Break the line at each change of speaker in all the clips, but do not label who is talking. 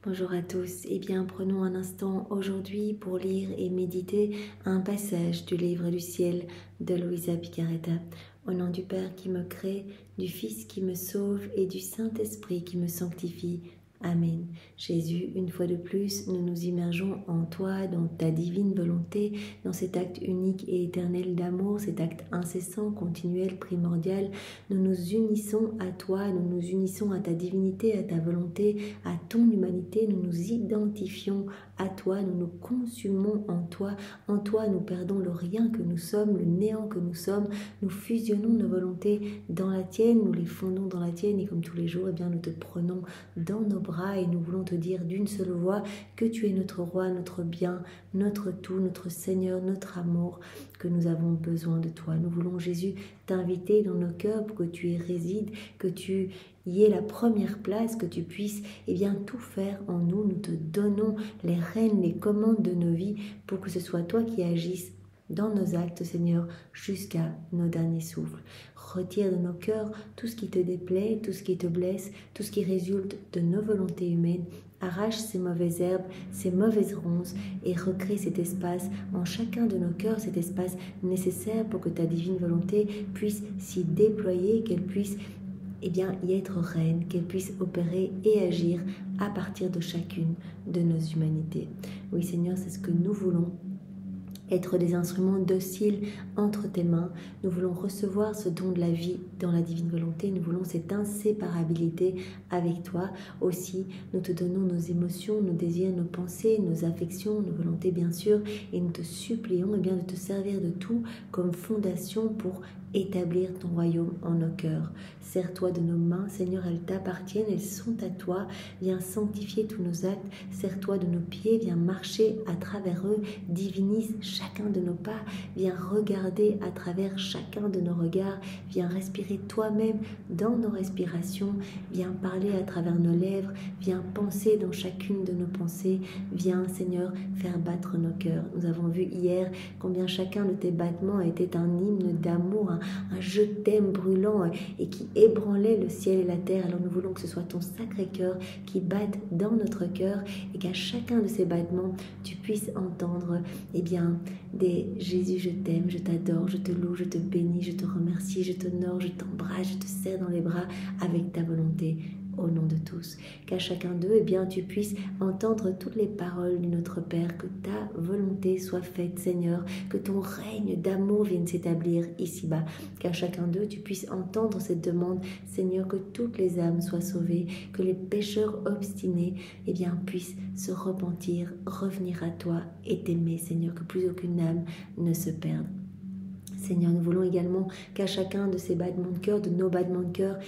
Bonjour à tous, prenons un instant aujourd'hui pour lire et méditer un passage du livre du ciel de Luisa Picaretta. Au nom du Père qui me crée, du Fils qui me sauve et du Saint-Esprit qui me sanctifie. Amen. Jésus, une fois de plus, nous nous immergeons en toi, dans ta divine volonté, dans cet acte unique et éternel d'amour, cet acte incessant, continuel, primordial. Nous nous unissons à toi, nous nous unissons à ta divinité, à ta volonté, à ton humanité. Nous nous identifions à toi, nous nous consumons en toi nous perdons le rien que nous sommes, le néant que nous sommes. Nous fusionnons nos volontés dans la tienne, nous les fondons dans la tienne et comme tous les jours, nous te prenons dans nos bras et nous voulons te dire d'une seule voix que tu es notre roi, notre bien, notre tout, notre Seigneur, notre amour, que nous avons besoin de toi. Nous voulons, Jésus, t'inviter dans nos cœurs pour que tu y résides, que tu y aies la première place, que tu puisses tout faire en nous. Nous te donnons les rênes, les commandes de nos vies pour que ce soit toi qui agisses dans nos actes, Seigneur, jusqu'à nos derniers souffles. Retire de nos cœurs tout ce qui te déplaît, tout ce qui te blesse, tout ce qui résulte de nos volontés humaines. Arrache ces mauvaises herbes, ces mauvaises ronces et recrée cet espace en chacun de nos cœurs, cet espace nécessaire pour que ta divine volonté puisse s'y déployer, qu'elle puisse y être reine, qu'elle puisse opérer et agir à partir de chacune de nos humanités. Oui Seigneur, c'est ce que nous voulons. Être des instruments dociles entre tes mains. Nous voulons recevoir ce don de la vie dans la divine volonté. Nous voulons cette inséparabilité avec toi. Aussi, nous te donnons nos émotions, nos désirs, nos pensées, nos affections, nos volontés bien sûr. Et nous te supplions de te servir de tout comme fondation pour établir ton royaume en nos cœurs. Sers-toi de nos mains, Seigneur, elles t'appartiennent, elles sont à toi. Viens sanctifier tous nos actes. Sers-toi de nos pieds, viens marcher à travers eux. Divinise chacun de nos pas. Viens regarder à travers chacun de nos regards. Viens respirer toi-même dans nos respirations. Viens parler à travers nos lèvres. Viens penser dans chacune de nos pensées. Viens, Seigneur, faire battre nos cœurs. Nous avons vu hier combien chacun de tes battements était un hymne d'amour, un je t'aime brûlant et qui ébranlait le ciel et la terre. Alors nous voulons que ce soit ton sacré cœur qui batte dans notre cœur et qu'à chacun de ces battements, tu puisses entendre des Jésus, je t'aime, je t'adore, je te loue, je te bénis, je te remercie, je t'honore, je t'embrasse, je te serre dans les bras avec ta volonté. Au nom de tous, qu'à chacun d'eux, tu puisses entendre toutes les paroles de notre Père, que ta volonté soit faite, Seigneur, que ton règne d'amour vienne s'établir ici-bas, qu'à chacun d'eux, tu puisses entendre cette demande, Seigneur, que toutes les âmes soient sauvées, que les pécheurs obstinés, puissent se repentir, revenir à toi et t'aimer, Seigneur, que plus aucune âme ne se perde. Seigneur, nous voulons également qu'à chacun de ces battements de cœur, de nos battements de cœur,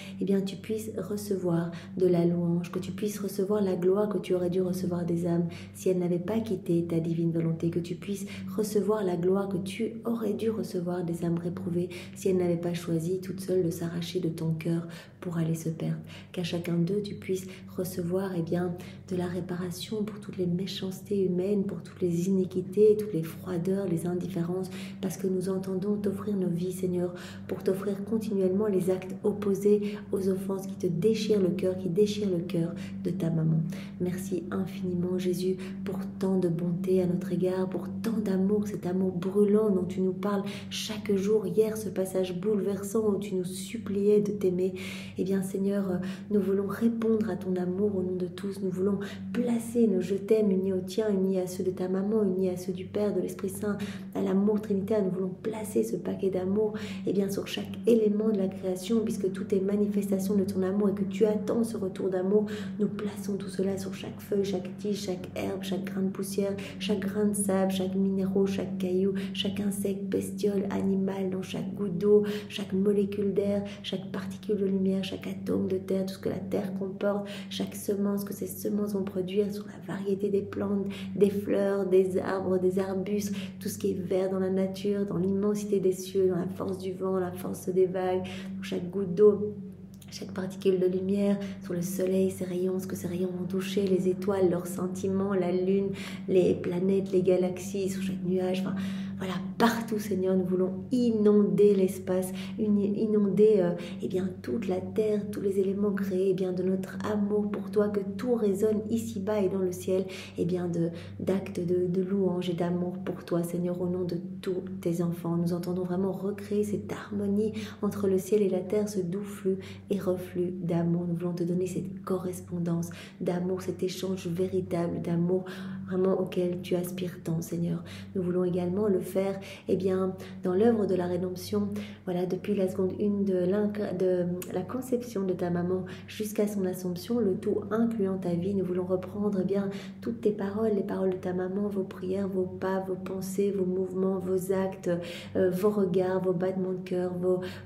tu puisses recevoir de la louange, que tu puisses recevoir la gloire que tu aurais dû recevoir des âmes si elles n'avaient pas quitté ta divine volonté, que tu puisses recevoir la gloire que tu aurais dû recevoir des âmes réprouvées si elles n'avaient pas choisi toutes seules de s'arracher de ton cœur pour aller se perdre. Qu'à chacun d'eux, tu puisses recevoir de la réparation pour toutes les méchancetés humaines, pour toutes les iniquités, toutes les froideurs, les indifférences, parce que nous entendons t'offrir nos vies, Seigneur, pour t'offrir continuellement les actes opposés aux offenses qui te déchirent le cœur, qui déchirent le cœur de ta maman. Merci infiniment, Jésus, pour tant de bonté à notre égard, pour tant d'amour, cet amour brûlant dont tu nous parles chaque jour. Hier, ce passage bouleversant où tu nous suppliais de t'aimer. Seigneur, nous voulons répondre à ton amour au nom de tous. Nous voulons placer nos je t'aime unis au tien, unis à ceux de ta maman, unis à ceux du Père, de l'Esprit Saint, à l'amour trinitaire. Nous voulons placer ce paquet d'amour sur chaque élément de la création, puisque tout est manifestation de ton amour et que tu attends ce retour d'amour. Nous plaçons tout cela sur chaque feuille, chaque tige, chaque herbe, chaque grain de poussière, chaque grain de sable, chaque minéraux, chaque caillou, chaque insecte, bestiole, animal, dans chaque goutte d'eau, chaque molécule d'air, chaque particule de lumière, chaque atome de terre, tout ce que la terre comporte, chaque semence, que ces semences vont produire sur la variété des plantes, des fleurs, des arbres, des arbustes, tout ce qui est vert dans la nature, dans l'immensité des cieux, dans la force du vent, la force des vagues, dans chaque goutte d'eau, chaque particule de lumière, sur le soleil, ses rayons, ce que ces rayons vont toucher, les étoiles, leurs sentiments, la lune, les planètes, les galaxies, sur chaque nuage, voilà, partout, Seigneur, nous voulons inonder l'espace, inonder eh bien, toute la terre, tous les éléments créés, eh bien, de notre amour pour toi, que tout résonne ici-bas et dans le ciel, eh bien, d'actes de louange et d'amour pour toi, Seigneur, au nom de tous tes enfants. Nous entendons vraiment recréer cette harmonie entre le ciel et la terre, ce doux flux et reflux d'amour. Nous voulons te donner cette correspondance d'amour, cet échange véritable d'amour vraiment auquel tu aspires tant, Seigneur. Nous voulons également le faire, eh bien, dans l'œuvre de la rédemption, voilà, depuis la seconde 1 de la conception de ta maman jusqu'à son assomption, le tout incluant ta vie. Nous voulons reprendre, eh bien, toutes tes paroles, les paroles de ta maman, vos prières, vos pas, vos pensées, vos mouvements, vos actes, vos regards, vos battements de cœur,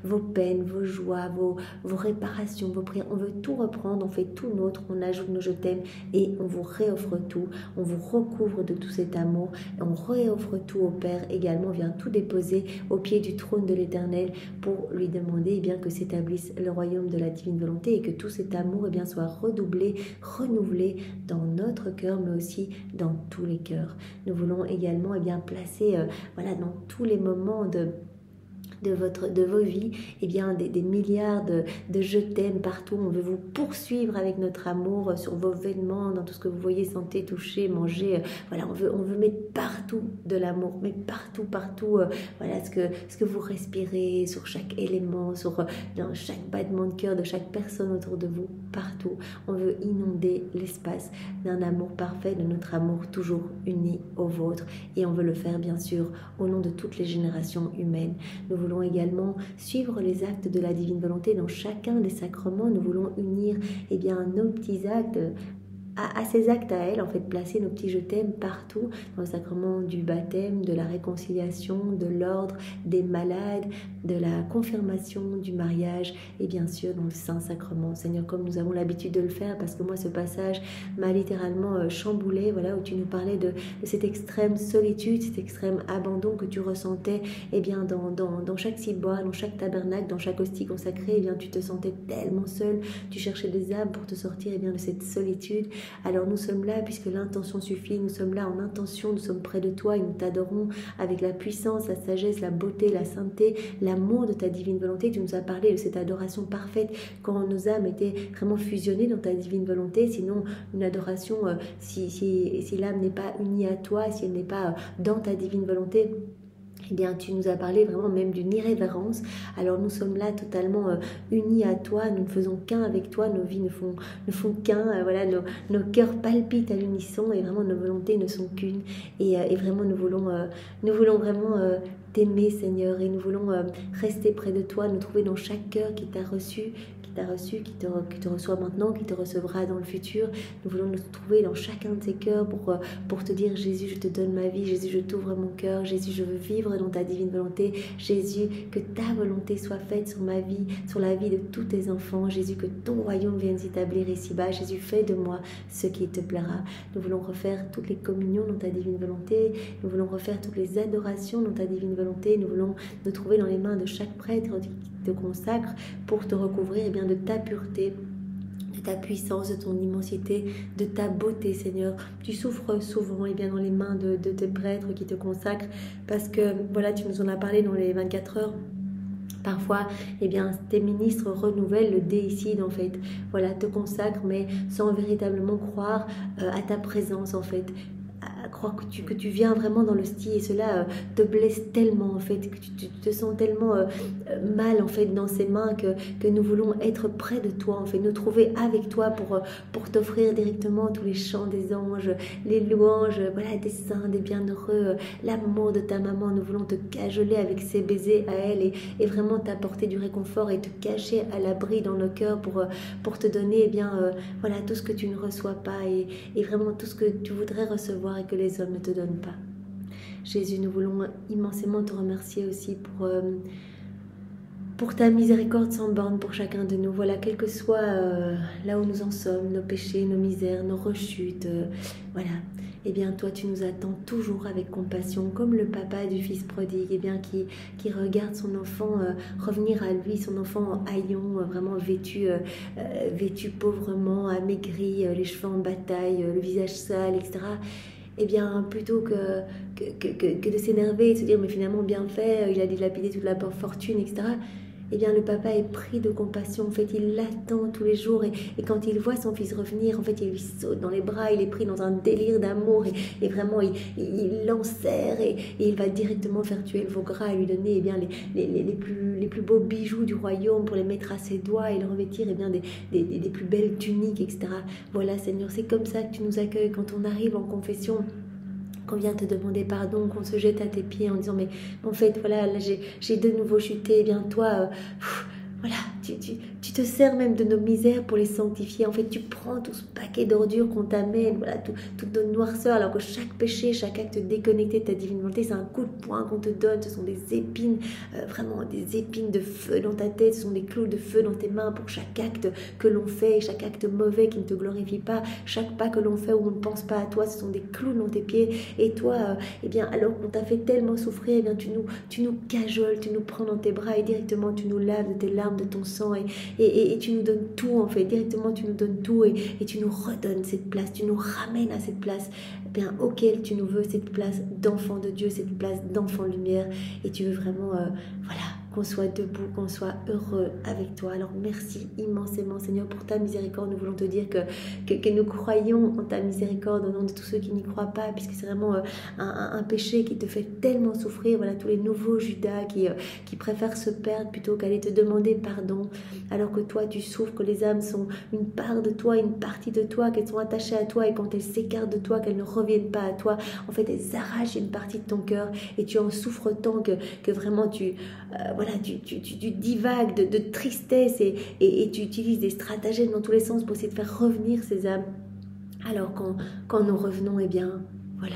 vos peines, vos joies, vos réparations, vos prières. On veut tout reprendre, on fait tout nôtre, on ajoute nos je t'aime et on vous réoffre tout, on vous recouvre de tout cet amour, et on réoffre tout au Père également, on vient tout déposer au pied du trône de l'Éternel pour lui demander eh bien, que s'établisse le royaume de la divine volonté et que tout cet amour eh bien, soit redoublé, renouvelé dans notre cœur mais aussi dans tous les cœurs. Nous voulons également eh bien, placer voilà, dans tous les moments de vos vies, eh bien, des milliards de je t'aime partout. On veut vous poursuivre avec notre amour sur vos vêtements, dans tout ce que vous voyez, sentez, toucher, manger. Voilà, on veut mettre partout de l'amour, mais partout, voilà, ce que vous respirez, sur chaque élément, dans chaque battement de cœur de chaque personne autour de vous, partout. On veut inonder l'espace d'un amour parfait, de notre amour toujours uni au vôtre. Et on veut le faire, bien sûr, au nom de toutes les générations humaines. Nous voulons également suivre les actes de la divine volonté dans chacun des sacrements. Nous voulons unir eh bien, nos petits actes à ces actes à elle, en fait, placer nos petits je t'aime partout, dans le sacrement du baptême, de la réconciliation, de l'ordre, des malades, de la confirmation, du mariage et bien sûr dans le Saint-Sacrement. Seigneur, comme nous avons l'habitude de le faire, parce que moi ce passage m'a littéralement chamboulé, voilà, où tu nous parlais de cette extrême solitude, cet extrême abandon que tu ressentais eh bien, dans chaque ciboire, dans chaque tabernacle, dans chaque hostie consacrée, eh bien, tu te sentais tellement seul, tu cherchais des âmes pour te sortir eh bien, de cette solitude. Alors nous sommes là puisque l'intention suffit, nous sommes là en intention, nous sommes près de toi et nous t'adorons avec la puissance, la sagesse, la beauté, la sainteté, l'amour de ta divine volonté. Tu nous as parlé de cette adoration parfaite quand nos âmes étaient vraiment fusionnées dans ta divine volonté. Sinon, une adoration, si l'âme n'est pas unie à toi, si elle n'est pas dans ta divine volonté, eh bien, tu nous as parlé vraiment même d'une irrévérence. Alors nous sommes là totalement unis à toi, nous ne faisons qu'un avec toi, nos vies ne font qu'un, voilà, nos cœurs palpitent à l'unisson et vraiment nos volontés ne sont qu'une. Et vraiment nous voulons vraiment t'aimer, Seigneur, et nous voulons rester près de toi, nous trouver dans chaque cœur qui t'a reçu, qui te reçoit maintenant, qui te recevra dans le futur. Nous voulons nous trouver dans chacun de ces cœurs pour te dire Jésus, je te donne ma vie, Jésus, je t'ouvre mon cœur, Jésus, je veux vivre dans ta divine volonté, Jésus, que ta volonté soit faite sur ma vie, sur la vie de tous tes enfants, Jésus, que ton royaume vienne s'établir ici-bas, Jésus, fais de moi ce qui te plaira. Nous voulons refaire toutes les communions dans ta divine volonté, nous voulons refaire toutes les adorations dans ta divine volonté, nous voulons nous trouver dans les mains de chaque prêtre qui te consacre pour te recouvrir eh bien, de ta pureté, de ta puissance, de ton immensité, de ta beauté, Seigneur. Tu souffres souvent eh bien, dans les mains de tes prêtres qui te consacrent parce que, voilà, tu nous en as parlé dans les 24 heures. Parfois, eh bien, tes ministres renouvellent le déicide, en fait. Voilà, te consacrent, mais sans véritablement croire à ta présence, en fait. À croire que tu viens vraiment dans l'hostie et cela te blesse tellement en fait, que tu te sens tellement mal en fait dans ses mains que nous voulons être près de toi en fait, nous trouver avec toi pour t'offrir directement tous les chants des anges, les louanges, voilà, des saints, des bienheureux, l'amour de ta maman. Nous voulons te cajoler avec ses baisers à elle et vraiment t'apporter du réconfort et te cacher à l'abri dans nos cœurs pour te donner eh bien, voilà, tout ce que tu ne reçois pas et vraiment tout ce que tu voudrais recevoir et que les hommes ne te donnent pas. Jésus, nous voulons immensément te remercier aussi pour ta miséricorde sans borne pour chacun de nous. Voilà, quel que soit là où nous en sommes, nos péchés, nos misères, nos rechutes, voilà. Eh bien, toi, tu nous attends toujours avec compassion, comme le papa du fils prodigue, eh bien, qui regarde son enfant revenir à lui, son enfant haillon, vraiment vêtu pauvrement, amaigri, les cheveux en bataille, le visage sale, etc. eh bien, plutôt que de s'énerver et de se dire, mais finalement, bien fait, il a dilapidé toute la fortune, etc., eh bien, le papa est pris de compassion. En fait, il l'attend tous les jours. Et quand il voit son fils revenir, en fait, il lui saute dans les bras. Il est pris dans un délire d'amour. Et vraiment, il l'enserre. Et il va directement faire tuer le veau gras et lui donner les plus beaux bijoux du royaume pour les mettre à ses doigts et le revêtir des plus belles tuniques, etc. Voilà, Seigneur, c'est comme ça que tu nous accueilles quand on arrive en confession, qu'on vient te demander pardon, qu'on se jette à tes pieds en disant mais en fait voilà, là j'ai de nouveau chuté, eh bien toi voilà, tu te sers même de nos misères pour les sanctifier. En fait, tu prends tout ce paquet d'ordures qu'on t'amène, voilà, toute notre noirceur, alors que chaque péché, chaque acte déconnecté de ta divine volonté, c'est un coup de poing qu'on te donne. Ce sont des épines, vraiment des épines de feu dans ta tête, ce sont des clous de feu dans tes mains pour chaque acte que l'on fait, chaque acte mauvais qui ne te glorifie pas, chaque pas que l'on fait où on ne pense pas à toi, ce sont des clous dans tes pieds. Et toi, eh bien, alors qu'on t'a fait tellement souffrir, eh bien, tu nous cajoles, tu nous prends dans tes bras et directement tu nous laves de tes larmes, de ton sang et tu nous donnes tout en fait, directement tu nous donnes tout et tu nous redonnes cette place, tu nous ramènes à cette place bien auquel tu nous veux, cette place d'enfant de Dieu, cette place d'enfant de lumière et tu veux vraiment voilà, qu'on soit debout, qu'on soit heureux avec toi. Alors merci immensément Seigneur pour ta miséricorde. Nous voulons te dire que nous croyons en ta miséricorde au nom de tous ceux qui n'y croient pas, puisque c'est vraiment un péché qui te fait tellement souffrir. Voilà tous les nouveaux Judas qui préfèrent se perdre plutôt qu'aller te demander pardon, alors que toi tu souffres, que les âmes sont une part de toi, une partie de toi, qu'elles sont attachées à toi et quand elles s'écartent de toi, qu'elles ne reviennent pas à toi, en fait elles arrachent une partie de ton cœur et tu en souffres tant que vraiment voilà, tu divagues de tristesse et tu utilises des stratagèmes dans tous les sens pour essayer de faire revenir ces âmes. Alors quand nous revenons, eh bien, voilà,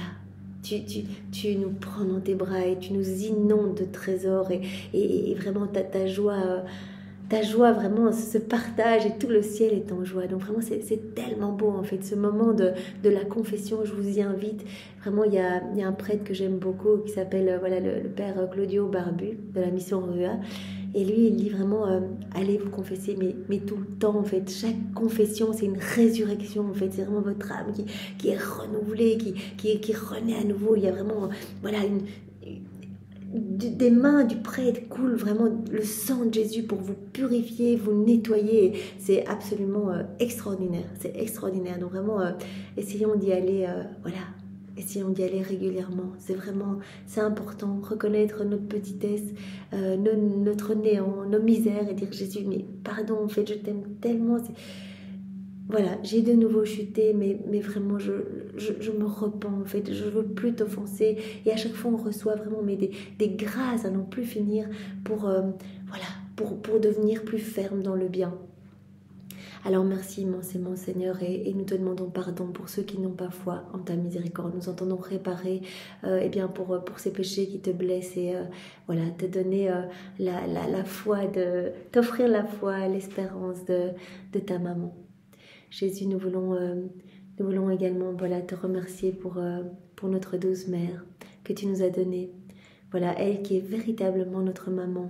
tu nous prends dans tes bras et tu nous inondes de trésors et vraiment ta joie vraiment se partage et tout le ciel est en joie. Donc vraiment c'est tellement beau en fait ce moment de la confession. Je vous y invite. Vraiment il y a un prêtre que j'aime beaucoup qui s'appelle voilà le père Claudio Barbu de la mission Rua. Et lui, il dit vraiment, allez vous confesser, mais tout le temps, en fait. Chaque confession, c'est une résurrection, en fait. C'est vraiment votre âme qui est renouvelée, qui renaît à nouveau. Il y a vraiment, voilà, des mains du prêtre coule vraiment le sang de Jésus pour vous purifier, vous nettoyer. C'est absolument extraordinaire. C'est extraordinaire. Donc vraiment, essayons d'y aller, voilà. Essayons d'y aller régulièrement. C'est important. Reconnaître notre petitesse, notre néant, nos misères et dire Jésus, mais pardon, en fait, je t'aime tellement. Voilà, j'ai de nouveau chuté, mais vraiment, je me repens, en fait. Je veux plus t'offenser. Et à chaque fois, on reçoit vraiment des grâces à n'en plus finir pour, voilà, pour devenir plus ferme dans le bien. Alors merci immensément Seigneur et nous te demandons pardon pour ceux qui n'ont pas foi en ta miséricorde. Nous entendons réparer eh bien pour ces péchés qui te blessent et voilà, te donner la foi, t'offrir la foi, l'espérance de ta maman. Jésus, nous voulons également voilà, te remercier pour notre douce mère que tu nous as donnée. Voilà, elle qui est véritablement notre maman.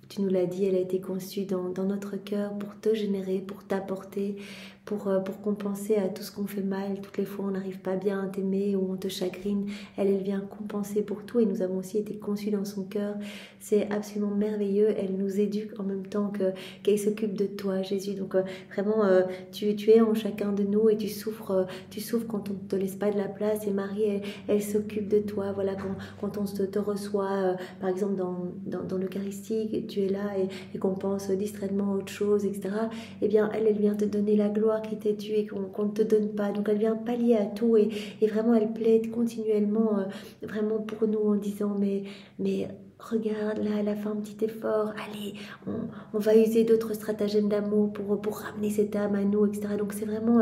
Tu nous l'as dit, elle a été conçue dans notre cœur pour te générer, pour t'apporter, pour compenser à tout ce qu'on fait mal. Toutes les fois on n'arrive pas bien à t'aimer ou on te chagrine, elle vient compenser pour tout et nous avons aussi été conçus dans son cœur. C'est absolument merveilleux, elle nous éduque en même temps qu'elle s'occupe de toi Jésus. Donc vraiment tu es en chacun de nous et tu souffres quand on ne te laisse pas de la place et Marie elle s'occupe de toi. Voilà, quand on te reçoit par exemple dans l'Eucharistie, tu es là et qu'on pense distraitement à autre chose, etc. Eh bien elle vient te donner la gloire qui t'est due et qu'on ne te donne pas. Donc elle vient pallier à tout et vraiment elle plaide continuellement vraiment pour nous en disant mais regarde là, elle a fait un petit effort, allez, on va user d'autres stratagèmes d'amour pour ramener cette âme à nous, etc. Donc c'est vraiment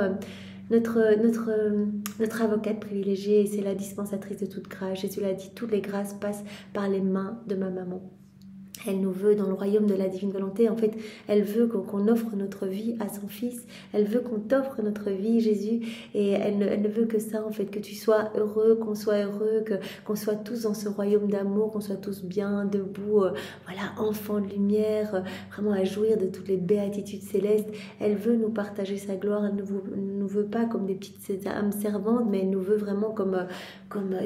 notre avocate privilégiée et c'est la dispensatrice de toute grâce. Jésus l'a dit, toutes les grâces passent par les mains de ma maman. Elle nous veut dans le royaume de la divine volonté. En fait, elle veut qu'on offre notre vie à son Fils. Elle veut qu'on t'offre notre vie, Jésus. Et elle ne veut que ça, en fait, que tu sois heureux, qu'on soit heureux, qu'on soit tous dans ce royaume d'amour, qu'on soit tous bien, debout, voilà, enfants de lumière, vraiment à jouir de toutes les béatitudes célestes. Elle veut nous partager sa gloire. Elle ne nous veut pas comme des petites âmes servantes, mais elle nous veut vraiment comme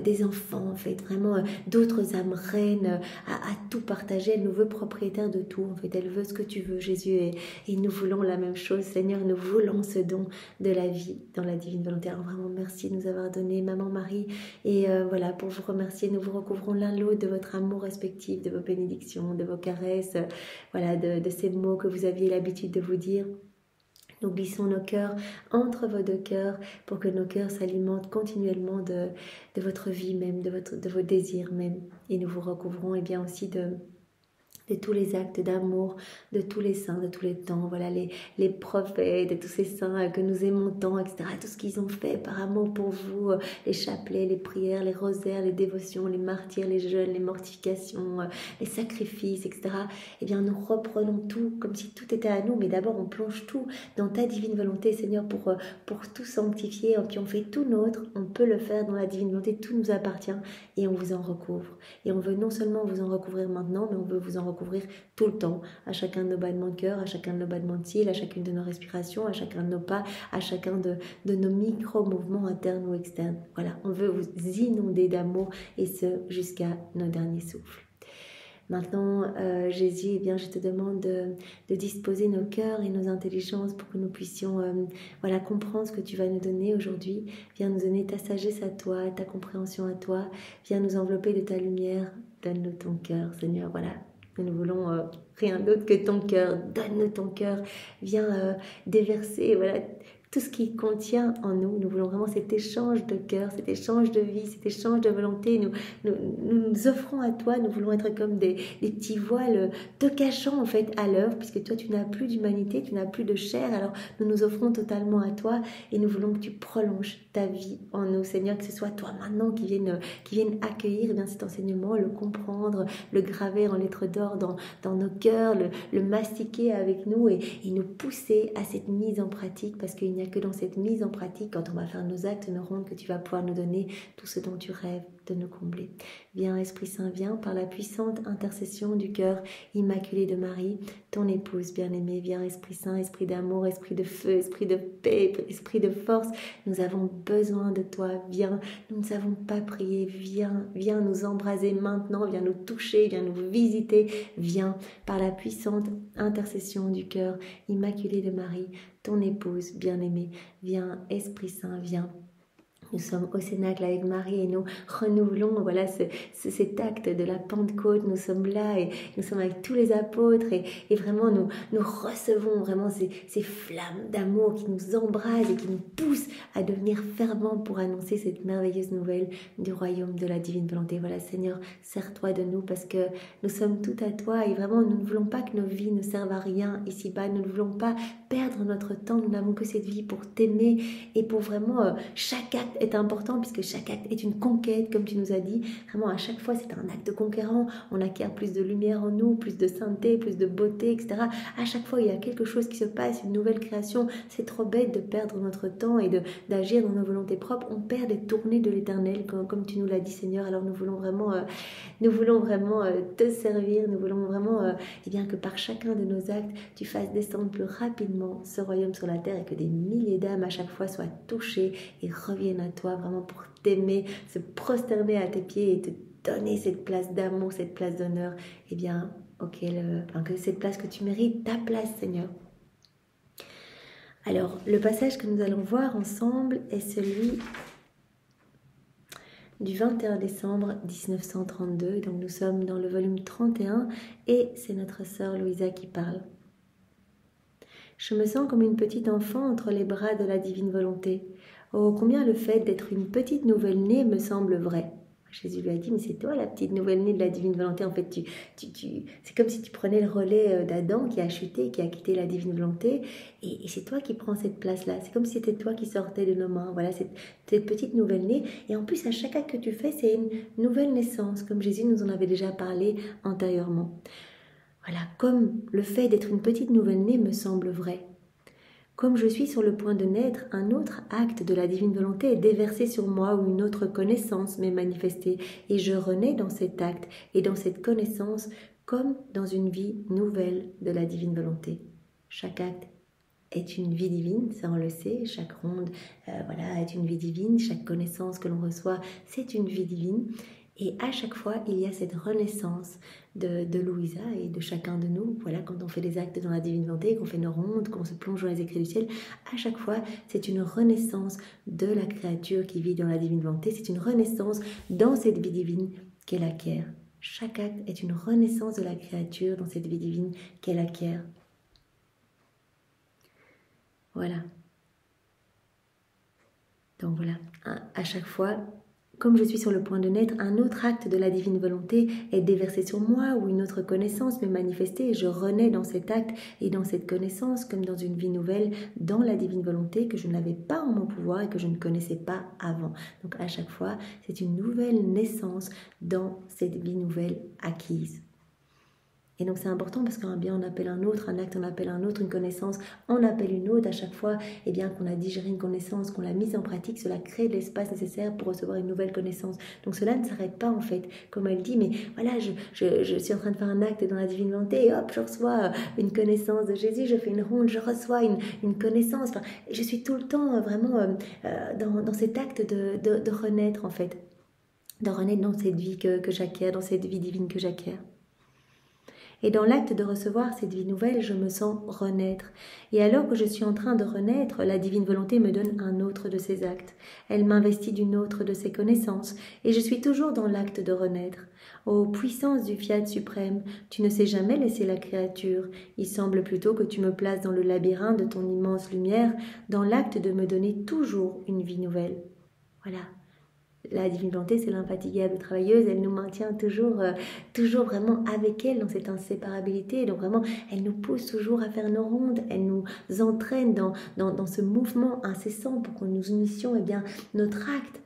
des enfants, en fait, vraiment d'autres âmes reines, à tout partager. Elle nous veut propriétaire de tout, en fait. Elle veut ce que tu veux, Jésus, et nous voulons la même chose, Seigneur. Nous voulons ce don de la vie dans la divine volonté. Alors vraiment, merci de nous avoir donné Maman Marie. Et voilà, pour vous remercier, nous vous recouvrons l'un l'autre de votre amour respectif, de vos bénédictions, de vos caresses, voilà, de ces mots que vous aviez l'habitude de vous dire. Nous glissons nos cœurs entre vos deux cœurs pour que nos cœurs s'alimentent continuellement de votre vie même, de vos désirs même. Et nous vous recouvrons et bien aussi de tous les actes d'amour, de tous les saints, de tous les temps, voilà, les prophètes, de tous ces saints que nous aimons tant, etc., tout ce qu'ils ont fait par amour pour vous, les chapelets, les prières, les rosaires, les dévotions, les martyrs, les jeûnes, les mortifications, les sacrifices, etc., eh bien nous reprenons tout, comme si tout était à nous, mais d'abord on plonge tout dans ta divine volonté, Seigneur, pour tout sanctifier, puis on fait tout nôtre, on peut le faire dans la divine volonté, tout nous appartient, et on vous en recouvre. Et on veut non seulement vous en recouvrir maintenant, mais on veut vous en recouvrir tout le temps, à chacun de nos battements de cœur, à chacun de nos battements de cils, à chacune de nos respirations, à chacun de nos pas, à chacun de nos micro-mouvements internes ou externes. Voilà, on veut vous inonder d'amour et ce, jusqu'à nos derniers souffles. Maintenant, Jésus, eh bien, je te demande de disposer nos cœurs et nos intelligences pour que nous puissions voilà, comprendre ce que tu vas nous donner aujourd'hui. Viens nous donner ta sagesse à toi, ta compréhension à toi. Viens nous envelopper de ta lumière. Donne-nous ton cœur, Seigneur. Voilà. Nous voulons rien d'autre que ton cœur. Donne-nous ton cœur. Viens déverser voilà, tout ce qui contient en nous. Nous voulons vraiment cet échange de cœur, cet échange de vie, cet échange de volonté. Nous offrons à toi. Nous voulons être comme des petits voiles te cachant en fait à l'œuvre, puisque toi tu n'as plus d'humanité, tu n'as plus de chair. Alors nous nous offrons totalement à toi et nous voulons que tu prolonges ta vie en nous, Seigneur, que ce soit toi maintenant qui vienne accueillir eh bien, cet enseignement, le comprendre, le graver en lettres d'or dans nos cœurs, le mastiquer avec nous et nous pousser à cette mise en pratique, parce qu'il n'y a que dans cette mise en pratique, quand on va faire nos actes, nos rondes, que tu vas pouvoir nous donner tout ce dont tu rêves de nous combler. Viens Esprit Saint, viens par la puissante intercession du cœur immaculé de Marie, ton épouse bien-aimée. Viens Esprit Saint, Esprit d'amour, Esprit de feu, Esprit de paix, Esprit de force. Nous avons besoin de toi. Viens, nous ne savons pas prier. Viens nous embraser maintenant. Viens nous toucher, viens nous visiter. Viens par la puissante intercession du cœur immaculé de Marie, ton épouse bien-aimée. Viens Esprit Saint, viens. Nous sommes au Cénacle avec Marie et nous renouvelons voilà, cet acte de la Pentecôte. Nous sommes là et nous sommes avec tous les apôtres et vraiment nous recevons vraiment ces flammes d'amour qui nous embrasent et qui nous poussent à devenir fervents pour annoncer cette merveilleuse nouvelle du royaume de la divine volonté. Voilà Seigneur, sers-toi de nous parce que nous sommes tout à toi et vraiment nous ne voulons pas que nos vies ne servent à rien ici-bas. Nous ne voulons pas perdre notre temps. Nous n'avons que cette vie pour t'aimer et pour vraiment chaque acte est important puisque chaque acte est une conquête, comme tu nous as dit. Vraiment, à chaque fois, c'est un acte conquérant. On acquiert plus de lumière en nous, plus de sainteté, plus de beauté, etc. À chaque fois, il y a quelque chose qui se passe, une nouvelle création. C'est trop bête de perdre notre temps et d'agir dans nos volontés propres. On perd les tournées de l'éternel, comme tu nous l'as dit, Seigneur. Alors, nous voulons vraiment te servir. Nous voulons vraiment eh bien, que par chacun de nos actes, tu fasses descendre plus rapidement ce royaume sur la terre et que des milliers d'âmes à chaque fois soient touchées et reviennent à toi vraiment pour t'aimer, se prosterner à tes pieds et te donner cette place d'amour, cette place d'honneur, eh bien, que cette place que tu mérites, ta place, Seigneur. Alors, le passage que nous allons voir ensemble est celui du 21 décembre 1932. Donc, nous sommes dans le volume 31 et c'est notre sœur Louisa qui parle. Je me sens comme une petite enfant entre les bras de la divine volonté. Oh, combien le fait d'être une petite nouvelle-née me semble vrai. Jésus lui a dit, mais c'est toi la petite nouvelle-née de la divine volonté. En fait, c'est comme si tu prenais le relais d'Adam qui a chuté, qui a quitté la divine volonté. Et c'est toi qui prends cette place-là. C'est comme si c'était toi qui sortais de nos mains. Voilà, cette petite nouvelle-née. Et en plus, à chaque acte que tu fais, c'est une nouvelle naissance, comme Jésus nous en avait déjà parlé antérieurement. Voilà, comme le fait d'être une petite nouvelle-née me semble vrai. Comme je suis sur le point de naître, un autre acte de la divine volonté est déversé sur moi ou une autre connaissance m'est manifestée et je renais dans cet acte et dans cette connaissance comme dans une vie nouvelle de la divine volonté. Chaque acte est une vie divine, ça on le sait, chaque ronde est une vie divine, chaque connaissance que l'on reçoit c'est une vie divine. Et à chaque fois, il y a cette renaissance de Louisa et de chacun de nous. Voilà, quand on fait des actes dans la divine volonté, qu'on fait nos rondes, qu'on se plonge dans les écrits du ciel, à chaque fois, c'est une renaissance de la créature qui vit dans la divine volonté. C'est une renaissance dans cette vie divine qu'elle acquiert. Chaque acte est une renaissance de la créature dans cette vie divine qu'elle acquiert. Voilà. Donc voilà, à chaque fois, comme je suis sur le point de naître, un autre acte de la divine volonté est déversé sur moi ou une autre connaissance m'est manifestée et je renais dans cet acte et dans cette connaissance comme dans une vie nouvelle dans la divine volonté que je n'avais pas en mon pouvoir et que je ne connaissais pas avant. Donc à chaque fois, c'est une nouvelle naissance dans cette vie nouvelle acquise. Et donc c'est important parce qu'un bien on appelle un autre, un acte on appelle un autre, une connaissance on appelle une autre. À chaque fois bien qu'on a digéré une connaissance, qu'on l'a mise en pratique, cela crée de l'espace nécessaire pour recevoir une nouvelle connaissance. Donc cela ne s'arrête pas en fait. Comme elle dit, mais voilà, je suis en train de faire un acte dans la divine volonté et hop, je reçois une connaissance de Jésus, je fais une ronde, je reçois une connaissance. Enfin, je suis tout le temps vraiment dans cet acte de renaître en fait. De renaître dans cette vie que j'acquiers, dans cette vie divine que j'acquiers. Et dans l'acte de recevoir cette vie nouvelle, je me sens renaître. Et alors que je suis en train de renaître, la divine volonté me donne un autre de ses actes. Elle m'investit d'une autre de ses connaissances. Et je suis toujours dans l'acte de renaître. Ô puissance du fiat suprême, tu ne sais jamais laisser la créature. Il semble plutôt que tu me places dans le labyrinthe de ton immense lumière, dans l'acte de me donner toujours une vie nouvelle. Voilà. La divine volonté, c'est l'infatigable travailleuse, elle nous maintient toujours vraiment avec elle dans cette inséparabilité. Donc vraiment, elle nous pousse toujours à faire nos rondes, elle nous entraîne dans ce mouvement incessant pour que nous unissions notre acte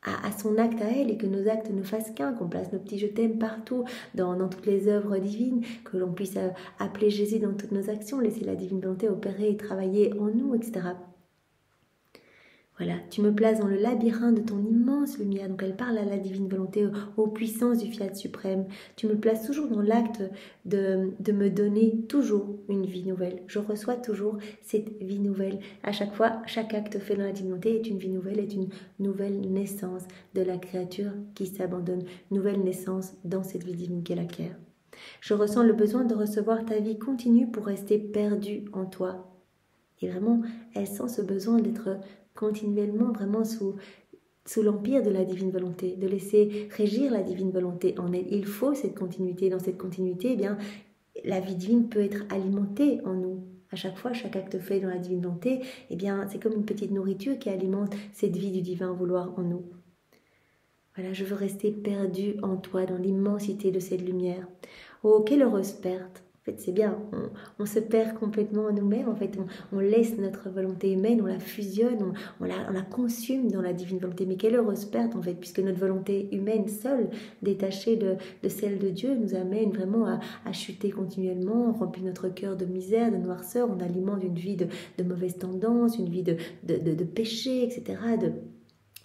à son acte à elle et que nos actes ne fassent qu'un, qu'on place nos petits je t'aime partout, dans toutes les œuvres divines, que l'on puisse appeler Jésus dans toutes nos actions, laisser la divine volonté opérer et travailler en nous, etc. Voilà, tu me places dans le labyrinthe de ton immense lumière. Donc elle parle à la divine volonté, aux puissances du fiat suprême. Tu me places toujours dans l'acte de me donner toujours une vie nouvelle. Je reçois toujours cette vie nouvelle. À chaque fois, chaque acte fait dans la divine volonté est une vie nouvelle, est une nouvelle naissance de la créature qui s'abandonne. Nouvelle naissance dans cette vie divine qu'elle acquiert. Je ressens le besoin de recevoir ta vie continue pour rester perdue en toi. Et vraiment, elle sent ce besoin d'être continuellement vraiment sous l'empire de la divine volonté, de laisser régir la divine volonté en elle. Il faut cette continuité. Dans cette continuité, la vie divine peut être alimentée en nous. À chaque fois, chaque acte fait dans la divine volonté, c'est comme une petite nourriture qui alimente cette vie du divin vouloir en nous. Voilà, je veux rester perdue en toi, dans l'immensité de cette lumière. Oh, quelle heureuse perte! En fait, c'est bien, on se perd complètement en nous-mêmes. En fait, on laisse notre volonté humaine, on la fusionne, on la consume dans la divine volonté. Mais quelle heureuse perte, en fait, puisque notre volonté humaine seule, détachée de celle de Dieu, nous amène vraiment à chuter continuellement, on remplit notre cœur de misère, de noirceur, on alimente une vie de mauvaise tendance, une vie de péché, etc.,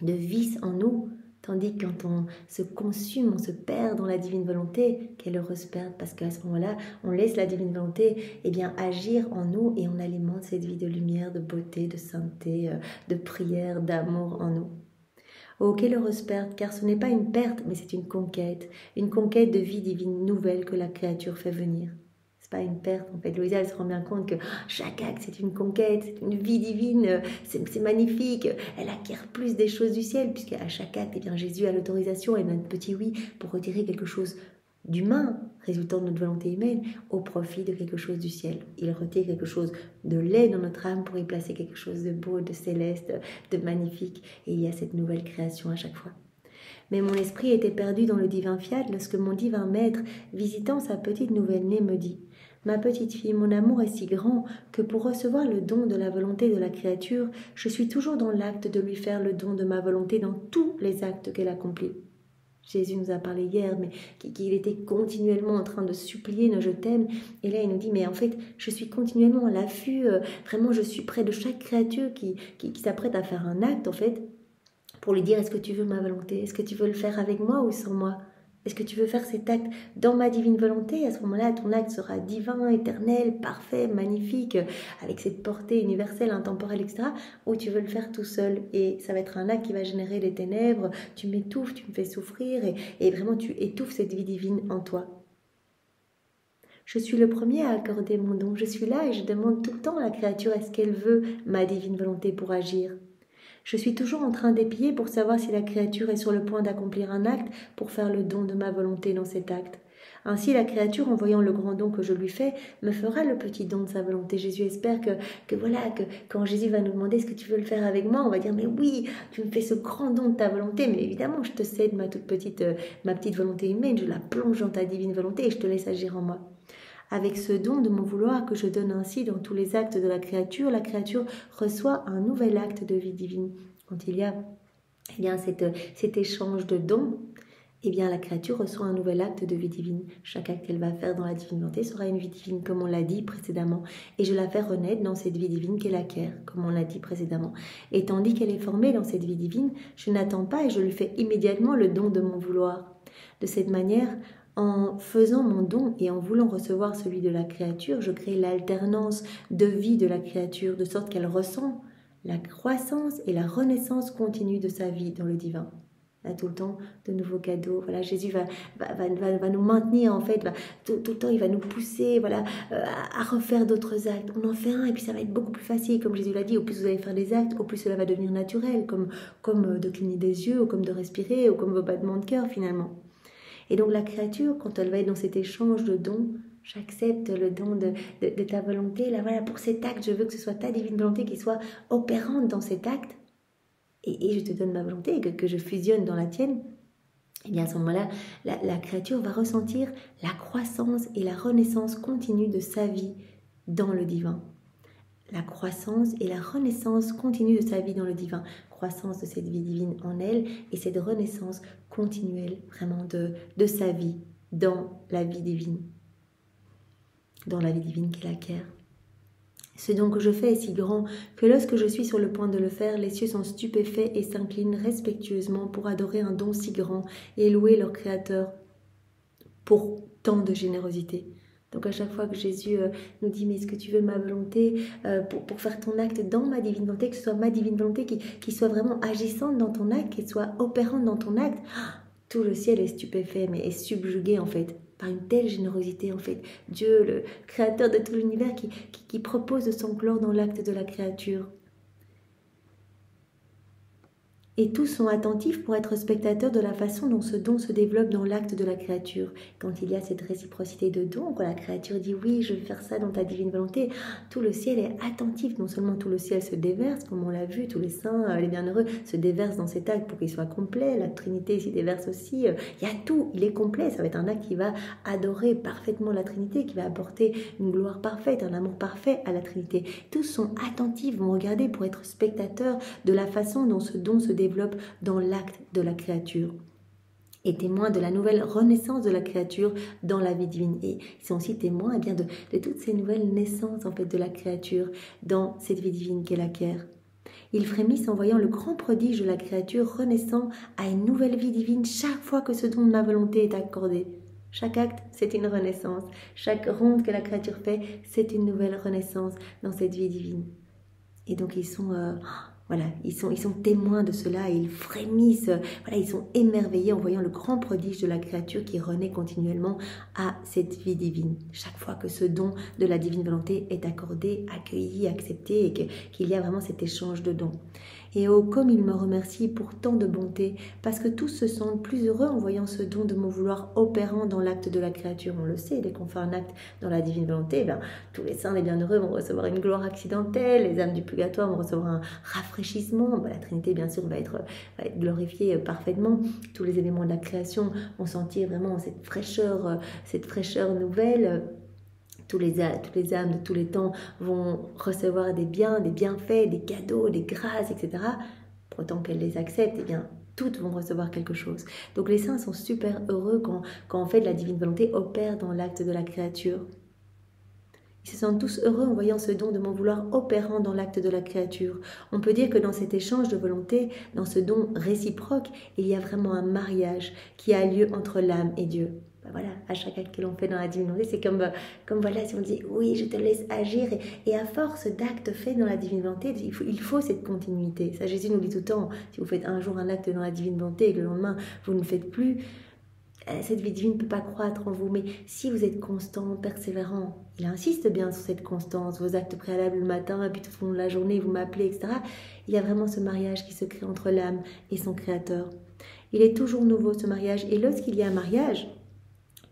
de vice en nous. Tandis que quand on se consume, on se perd dans la divine volonté, quelle heureuse perte, parce qu'à ce moment-là, on laisse la divine volonté agir en nous et on alimente cette vie de lumière, de beauté, de sainteté, de prière, d'amour en nous. Oh, quelle heureuse perte, car ce n'est pas une perte, mais c'est une conquête de vie divine nouvelle que la créature fait venir. C'est pas une perte, en fait. Louisa, elle se rend bien compte que chaque acte, c'est une conquête, c'est une vie divine, c'est magnifique. Elle acquiert plus des choses du ciel, puisqu'à chaque acte, Jésus a l'autorisation et notre petit oui pour retirer quelque chose d'humain, résultant de notre volonté humaine, au profit de quelque chose du ciel. Il retire quelque chose de laid dans notre âme pour y placer quelque chose de beau, de céleste, de magnifique. Et il y a cette nouvelle création à chaque fois. Mais mon esprit était perdu dans le divin fiat lorsque mon divin maître, visitant sa petite nouvelle-née, me dit « Ma petite fille, mon amour est si grand que pour recevoir le don de la volonté de la créature, je suis toujours dans l'acte de lui faire le don de ma volonté dans tous les actes qu'elle accomplit. » Jésus nous a parlé hier, mais qu'il était continuellement en train de supplier nos je t'aime. Et là, il nous dit, mais en fait, je suis continuellement à l'affût. Vraiment, je suis près de chaque créature qui s'apprête à faire un acte, en fait, pour lui dire, est-ce que tu veux ma volonté? Est-ce que tu veux le faire avec moi ou sans moi? Est-ce que tu veux faire cet acte dans ma divine volonté? À ce moment-là, ton acte sera divin, éternel, parfait, magnifique, avec cette portée universelle, intemporelle, etc. Ou tu veux le faire tout seul et ça va être un acte qui va générer des ténèbres, tu m'étouffes, tu me fais souffrir et vraiment tu étouffes cette vie divine en toi. Je suis le premier à accorder mon don. Je suis là et je demande tout le temps à la créature, est-ce qu'elle veut ma divine volonté pour agir? Je suis toujours en train d'épier pour savoir si la créature est sur le point d'accomplir un acte pour faire le don de ma volonté dans cet acte. Ainsi, la créature, en voyant le grand don que je lui fais, me fera le petit don de sa volonté. Jésus espère que quand Jésus va nous demander « Est-ce que tu veux le faire avec moi ?» On va dire « Mais oui, tu me fais ce grand don de ta volonté, mais évidemment, je te cède ma petite volonté humaine, je la plonge dans ta divine volonté et je te laisse agir en moi. » Avec ce don de mon vouloir que je donne ainsi dans tous les actes de la créature reçoit un nouvel acte de vie divine. Quand il y a cet échange de dons, la créature reçoit un nouvel acte de vie divine. Chaque acte qu'elle va faire dans la divine volonté sera une vie divine, comme on l'a dit précédemment. Et je la fais renaître dans cette vie divine qu'elle acquiert, comme on l'a dit précédemment. Et tandis qu'elle est formée dans cette vie divine, je n'attends pas et je lui fais immédiatement le don de mon vouloir. De cette manière, en faisant mon don et en voulant recevoir celui de la créature, je crée l'alternance de vie de la créature, de sorte qu'elle ressent la croissance et la renaissance continue de sa vie dans le divin. Là, tout le temps, de nouveaux cadeaux. Voilà, Jésus va nous maintenir, en fait, tout le temps, il va nous pousser à refaire d'autres actes. On en fait un et puis ça va être beaucoup plus facile. Comme Jésus l'a dit, au plus vous allez faire des actes, au plus cela va devenir naturel, comme de cligner des yeux, ou comme de respirer, ou comme vos battements de cœur, finalement. Et donc la créature, quand elle va être dans cet échange de dons, j'accepte le don de ta volonté. Là, voilà, pour cet acte, je veux que ce soit ta divine volonté qui soit opérante dans cet acte. Et je te donne ma volonté et que je fusionne dans la tienne. Et bien à ce moment-là, la créature va ressentir la croissance et la renaissance continue de sa vie dans le divin. La croissance et la renaissance continue de sa vie dans le divin. Croissance de cette vie divine en elle et cette renaissance continuelle vraiment de sa vie dans la vie divine. Dans la vie divine qu'elle acquiert. Ce don que je fais est si grand que lorsque je suis sur le point de le faire, les cieux sont stupéfaits et s'inclinent respectueusement pour adorer un don si grand et louer leur Créateur pour tant de générosité. Donc à chaque fois que Jésus nous dit « Mais est-ce que tu veux ma volonté pour faire ton acte dans ma divine volonté, que ce soit ma divine volonté qui soit vraiment agissante dans ton acte, qui soit opérante dans ton acte ?» Tout le ciel est stupéfait, mais est subjugué en fait, par une telle générosité en fait. Dieu, le créateur de tout l'univers, qui propose de s'enclore dans l'acte de la créature. Et tous sont attentifs pour être spectateurs de la façon dont ce don se développe dans l'acte de la créature. Quand il y a cette réciprocité de dons, quand la créature dit « Oui, je vais faire ça dans ta divine volonté », tout le ciel est attentif. Non seulement tout le ciel se déverse, comme on l'a vu, tous les saints, les bienheureux se déversent dans cet acte pour qu'il soit complet. La Trinité s'y déverse aussi. Il y a tout, il est complet. Ça va être un acte qui va adorer parfaitement la Trinité, qui va apporter une gloire parfaite, un amour parfait à la Trinité. Tous sont attentifs, vont regarder pour être spectateurs de la façon dont ce don se développe dans l'acte de la créature et témoins de la nouvelle renaissance de la créature dans la vie divine. Et ils sont aussi témoins de toutes ces nouvelles naissances en fait de la créature dans cette vie divine qu'elle acquiert. Ils frémissent en voyant le grand prodige de la créature renaissant à une nouvelle vie divine chaque fois que ce don de la volonté est accordé. Chaque acte, c'est une renaissance. Chaque ronde que la créature fait, c'est une nouvelle renaissance dans cette vie divine. Et donc ils sont... ils sont témoins de cela et ils frémissent, ils sont émerveillés en voyant le grand prodige de la créature qui renaît continuellement à cette vie divine. Chaque fois que ce don de la divine volonté est accordé, accueilli, accepté et qu'il y a vraiment cet échange de dons. Et oh, comme il me remercie pour tant de bonté, parce que tous se sentent plus heureux en voyant ce don de mon vouloir opérant dans l'acte de la créature. On le sait, dès qu'on fait un acte dans la divine volonté, tous les saints, les bienheureux vont recevoir une gloire accidentelle, les âmes du purgatoire vont recevoir un rafraîchissement, la Trinité bien sûr va être glorifiée parfaitement, tous les éléments de la création vont sentir vraiment cette fraîcheur nouvelle. Toutes les âmes de tous les temps vont recevoir des biens, des bienfaits, des cadeaux, des grâces, etc. Pour autant qu'elles les acceptent, toutes vont recevoir quelque chose. Donc les saints sont super heureux quand en fait la divine volonté opère dans l'acte de la créature. Ils se sentent tous heureux en voyant ce don de mon vouloir opérant dans l'acte de la créature. On peut dire que dans cet échange de volonté, dans ce don réciproque, il y a vraiment un mariage qui a lieu entre l'âme et Dieu. Voilà, à chaque acte que l'on fait dans la divine volonté, c'est comme voilà, si on dit oui, je te laisse agir, et à force d'actes faits dans la divine volonté, il faut cette continuité. Ça, Jésus nous dit tout le temps, si vous faites un jour un acte dans la divine volonté et que le lendemain vous ne le faites plus, cette vie divine ne peut pas croître en vous. Mais si vous êtes constant, persévérant, il insiste bien sur cette constance, vos actes préalables le matin, et puis tout au long de la journée, vous m'appelez, etc. Il y a vraiment ce mariage qui se crée entre l'âme et son Créateur. Il est toujours nouveau ce mariage, et lorsqu'il y a un mariage,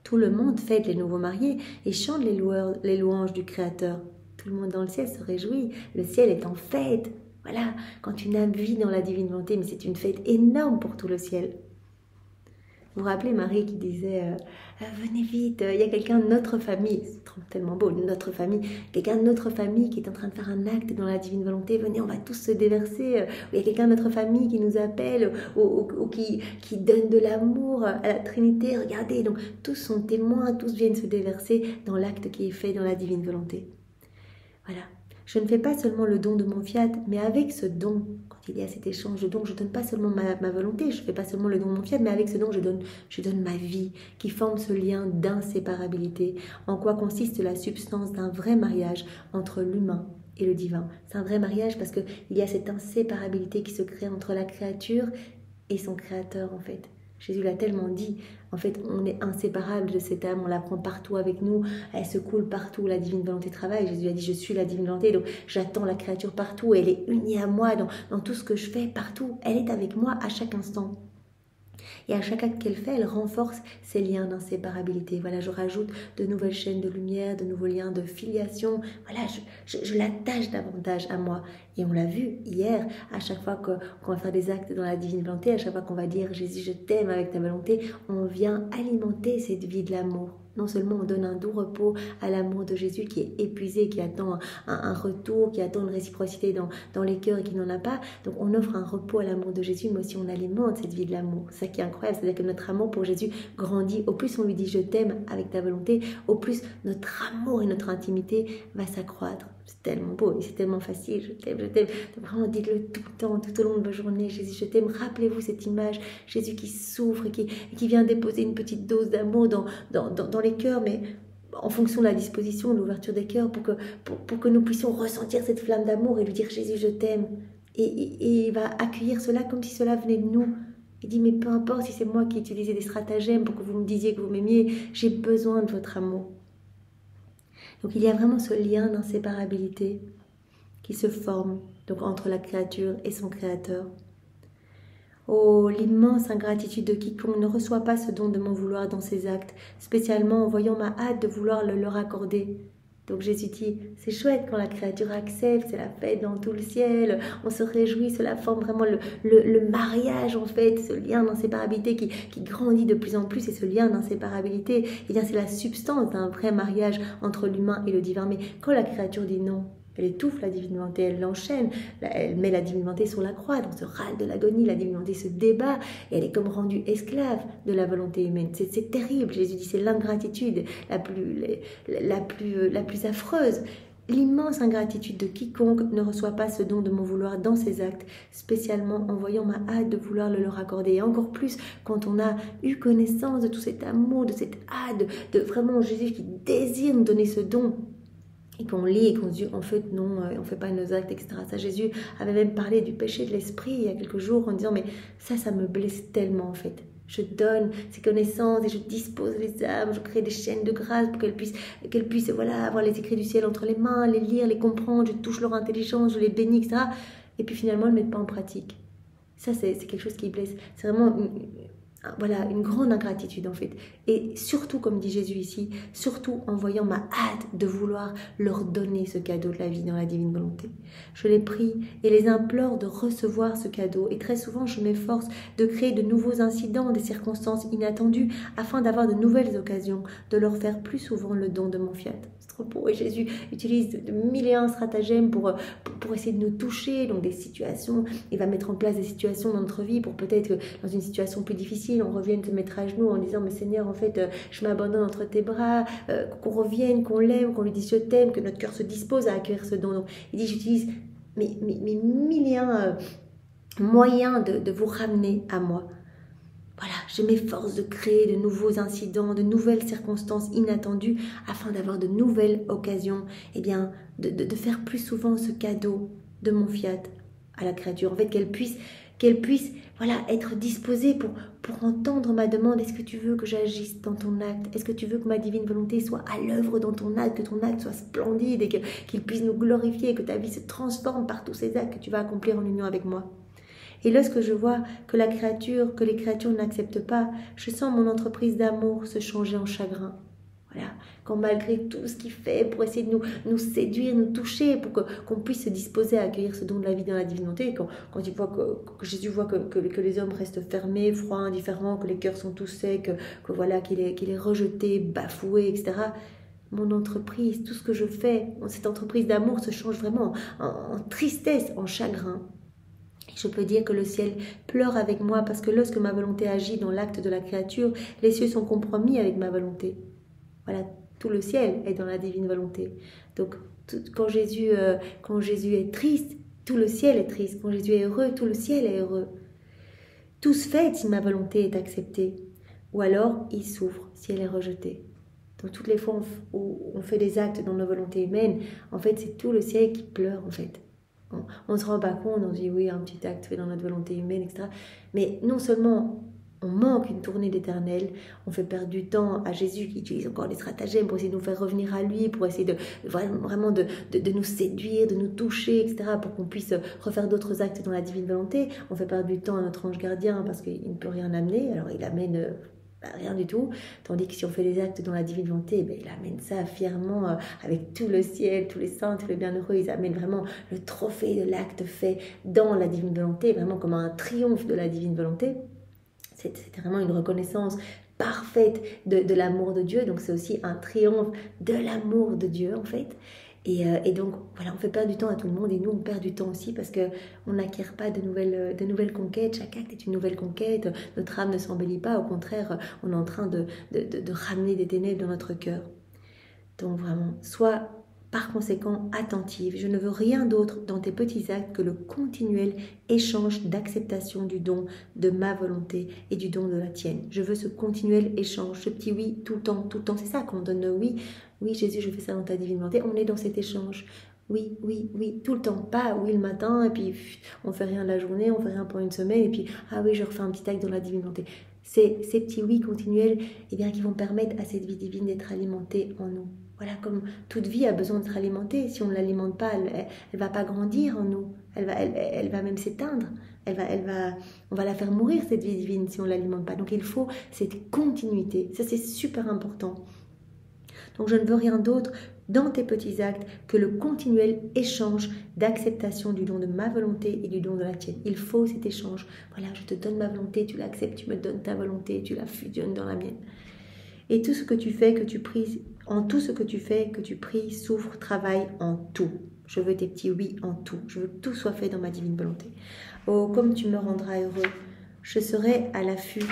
tout le monde fête les nouveaux mariés et chante les louanges du Créateur. Tout le monde dans le ciel se réjouit, le ciel est en fête. Voilà, quand une âme vit dans la divine volonté, mais c'est une fête énorme pour tout le ciel. Vous vous rappelez Marie qui disait venez vite, il y a quelqu'un de notre famille, c'est tellement beau, notre famille, quelqu'un de notre famille qui est en train de faire un acte dans la divine volonté, venez, on va tous se déverser, il y a quelqu'un de notre famille qui nous appelle ou qui donne de l'amour à la Trinité, regardez, donc tous sont témoins, tous viennent se déverser dans l'acte qui est fait dans la divine volonté. Voilà. Je ne fais pas seulement le don de mon fiat, mais avec ce don, quand il y a cet échange de dons, je ne donne pas seulement ma volonté, je ne fais pas seulement le don de mon fiat, mais avec ce don, je donne ma vie, qui forme ce lien d'inséparabilité, en quoi consiste la substance d'un vrai mariage entre l'humain et le divin. C'est un vrai mariage parce qu'il y a cette inséparabilité qui se crée entre la créature et son créateur, en fait. Jésus l'a tellement dit, en fait on est inséparable de cette âme, on la prend partout avec nous, elle se coule partout où la divine volonté travaille. Jésus a dit je suis la divine volonté, donc j'attends la créature partout, elle est unie à moi dans tout ce que je fais, partout, elle est avec moi à chaque instant. Et à chaque acte qu'elle fait, elle renforce ces liens d'inséparabilité. Voilà, je rajoute de nouvelles chaînes de lumière, de nouveaux liens de filiation. Voilà, je l'attache davantage à moi. Et on l'a vu hier, à chaque fois qu'on va faire des actes dans la divine volonté, à chaque fois qu'on va dire « Jésus, je t'aime avec ta volonté », on vient alimenter cette vie de l'amour. Non seulement on donne un doux repos à l'amour de Jésus qui est épuisé, qui attend un retour, qui attend une réciprocité dans les cœurs et qui n'en a pas. Donc on offre un repos à l'amour de Jésus, mais aussi on alimente cette vie de l'amour. C'est ça qui est incroyable, c'est-à-dire que notre amour pour Jésus grandit. Au plus on lui dit « je t'aime avec ta volonté », au plus notre amour et notre intimité va s'accroître. C'est tellement beau et c'est tellement facile, je t'aime, je t'aime. Donc vraiment dites-le tout le temps, tout au long de vos journées, Jésus, je t'aime. Rappelez-vous cette image, Jésus qui souffre et qui vient déposer une petite dose d'amour dans les cœurs, mais en fonction de la disposition, de l'ouverture des cœurs, pour que nous puissions ressentir cette flamme d'amour et lui dire Jésus, je t'aime. Et il va accueillir cela comme si cela venait de nous. Il dit, mais peu importe si c'est moi qui utilisais des stratagèmes pour que vous me disiez que vous m'aimiez, j'ai besoin de votre amour. Donc il y a vraiment ce lien d'inséparabilité qui se forme donc, entre la créature et son créateur. Oh, l'immense ingratitude de quiconque ne reçoit pas ce don de mon vouloir dans ses actes, spécialement en voyant ma hâte de vouloir le leur accorder. Donc Jésus dit, c'est chouette quand la créature accepte, c'est la fête dans tout le ciel, on se réjouit, cela forme vraiment le mariage en fait, ce lien d'inséparabilité qui grandit de plus en plus, et ce lien d'inséparabilité, eh bien c'est la substance d'un vrai mariage entre l'humain et le divin. Mais quand la créature dit non, elle étouffe la divine volonté, elle l'enchaîne, elle met la divine volonté sur la croix, dans ce râle de l'agonie, la divine volonté se débat et elle est comme rendue esclave de la volonté humaine. C'est terrible, Jésus dit, c'est l'ingratitude la plus affreuse. L'immense ingratitude de quiconque ne reçoit pas ce don de mon vouloir dans ses actes, spécialement en voyant ma hâte de vouloir le leur accorder. Et encore plus quand on a eu connaissance de tout cet amour, de cette hâte, de vraiment Jésus qui désire nous donner ce don. Et qu'on lit et qu'on se dit, en fait, non, on ne fait pas nos actes, etc. Ça, Jésus avait même parlé du péché de l'esprit il y a quelques jours en disant, mais ça me blesse tellement, en fait. Je donne ces connaissances et je dispose les âmes, je crée des chaînes de grâce pour qu'elles puissent voilà, avoir les écrits du ciel entre les mains, les lire, les comprendre, je touche leur intelligence, je les bénis, etc. Et puis finalement, elles ne le mettent pas en pratique. Ça, c'est quelque chose qui blesse. C'est vraiment une grande ingratitude en fait. Et surtout, comme dit Jésus ici, surtout en voyant ma hâte de vouloir leur donner ce cadeau de la vie dans la divine volonté. Je les prie et les implore de recevoir ce cadeau. Et très souvent, je m'efforce de créer de nouveaux incidents, des circonstances inattendues, afin d'avoir de nouvelles occasions de leur faire plus souvent le don de mon fiat. C'est repos. Et Jésus utilise de mille et un stratagèmes pour essayer de nous toucher, donc des situations. Il va mettre en place des situations dans notre vie pour peut-être que dans une situation plus difficile, on revienne te mettre à genoux en disant, mais Seigneur, en fait, je m'abandonne entre tes bras, qu'on revienne, qu'on l'aime, qu'on lui dise je t'aime, que notre cœur se dispose à accueillir ce don. Donc, il dit, j'utilise mes mille et un moyens de vous ramener à moi. Voilà, je m'efforce de créer de nouveaux incidents, de nouvelles circonstances inattendues afin d'avoir de nouvelles occasions, eh bien, de faire plus souvent ce cadeau de mon fiat à la créature. En fait, qu'elle puisse voilà, être disposée pour entendre ma demande. Est-ce que tu veux que j'agisse dans ton acte? Est-ce que tu veux que ma divine volonté soit à l'œuvre dans ton acte, que ton acte soit splendide et qu'il puisse nous glorifier, que ta vie se transforme par tous ces actes que tu vas accomplir en union avec moi? Et lorsque je vois que les créatures n'acceptent pas, je sens mon entreprise d'amour se changer en chagrin. Voilà, quand malgré tout ce qu'il fait pour essayer de nous séduire, nous toucher, pour qu'on puisse se disposer à accueillir ce don de la vie dans la divinité, quand il voit que Jésus voit que les hommes restent fermés, froids, indifférents, que les cœurs sont tous secs, que voilà, qu'il est rejeté, bafoué, etc., mon entreprise, tout ce que je fais, cette entreprise d'amour se change vraiment en tristesse, en chagrin. Je peux dire que le ciel pleure avec moi parce que lorsque ma volonté agit dans l'acte de la créature, les cieux sont compromis avec ma volonté. Voilà, tout le ciel est dans la divine volonté. Donc, quand Jésus est triste, tout le ciel est triste. Quand Jésus est heureux, tout le ciel est heureux. Tout se fait si ma volonté est acceptée. Ou alors, il souffre si elle est rejetée. Donc, toutes les fois où on fait des actes dans nos volontés humaines, en fait, c'est tout le ciel qui pleure, en fait. On ne se rend pas compte, on se dit oui, un petit acte fait dans notre volonté humaine, etc. Mais non seulement on manque une tournée d'éternel, on fait perdre du temps à Jésus qui utilise encore des stratagèmes pour essayer de nous faire revenir à lui, pour essayer vraiment de nous séduire, de nous toucher, etc. pour qu'on puisse refaire d'autres actes dans la divine volonté. On fait perdre du temps à notre ange gardien parce qu'il ne peut rien amener, alors il amène rien du tout, tandis que si on fait des actes dans la divine volonté, ben, il amène ça fièrement avec tout le ciel, tous les saints, tous les bienheureux, ils amènent vraiment le trophée de l'acte fait dans la divine volonté, vraiment comme un triomphe de la divine volonté. C'était vraiment une reconnaissance parfaite de l'amour de Dieu, donc c'est aussi un triomphe de l'amour de Dieu en fait. Et donc, voilà, on fait perdre du temps à tout le monde et nous, on perd du temps aussi parce qu'on n'acquiert pas de nouvelles conquêtes. Chaque acte est une nouvelle conquête. Notre âme ne s'embellit pas. Au contraire, on est en train de ramener des ténèbres dans notre cœur. Donc vraiment, sois par conséquent attentive. Je ne veux rien d'autre dans tes petits actes que le continuel échange d'acceptation du don de ma volonté et du don de la tienne. Je veux ce continuel échange, ce petit oui tout le temps. C'est ça qu'on donne le oui. Oui, Jésus, je fais ça dans ta divine volonté. On est dans cet échange. Oui, oui, oui, tout le temps. Pas oui le matin, et puis on fait rien de la journée, on fait rien pendant une semaine, et puis ah oui, je refais un petit acte dans la divine volonté. C'est ces petits oui continuels qui vont permettre à cette vie divine d'être alimentée en nous. Voilà, comme toute vie a besoin d'être alimentée. Si on ne l'alimente pas, elle ne va pas grandir en nous. Elle va même s'éteindre. On va la faire mourir, cette vie divine, si on ne l'alimente pas. Donc il faut cette continuité. Ça, c'est super important. Donc je ne veux rien d'autre dans tes petits actes que le continuel échange d'acceptation du don de ma volonté et du don de la tienne. Il faut cet échange. Voilà, je te donne ma volonté, tu l'acceptes, tu me donnes ta volonté, tu la fusionnes dans la mienne. Et tout ce que tu fais, que tu pries, en tout ce que tu fais, que tu pries, souffres, travaille en tout. Je veux tes petits oui en tout. Je veux que tout soit fait dans ma divine volonté. Oh, comme tu me rendras heureux, je serai à l'affût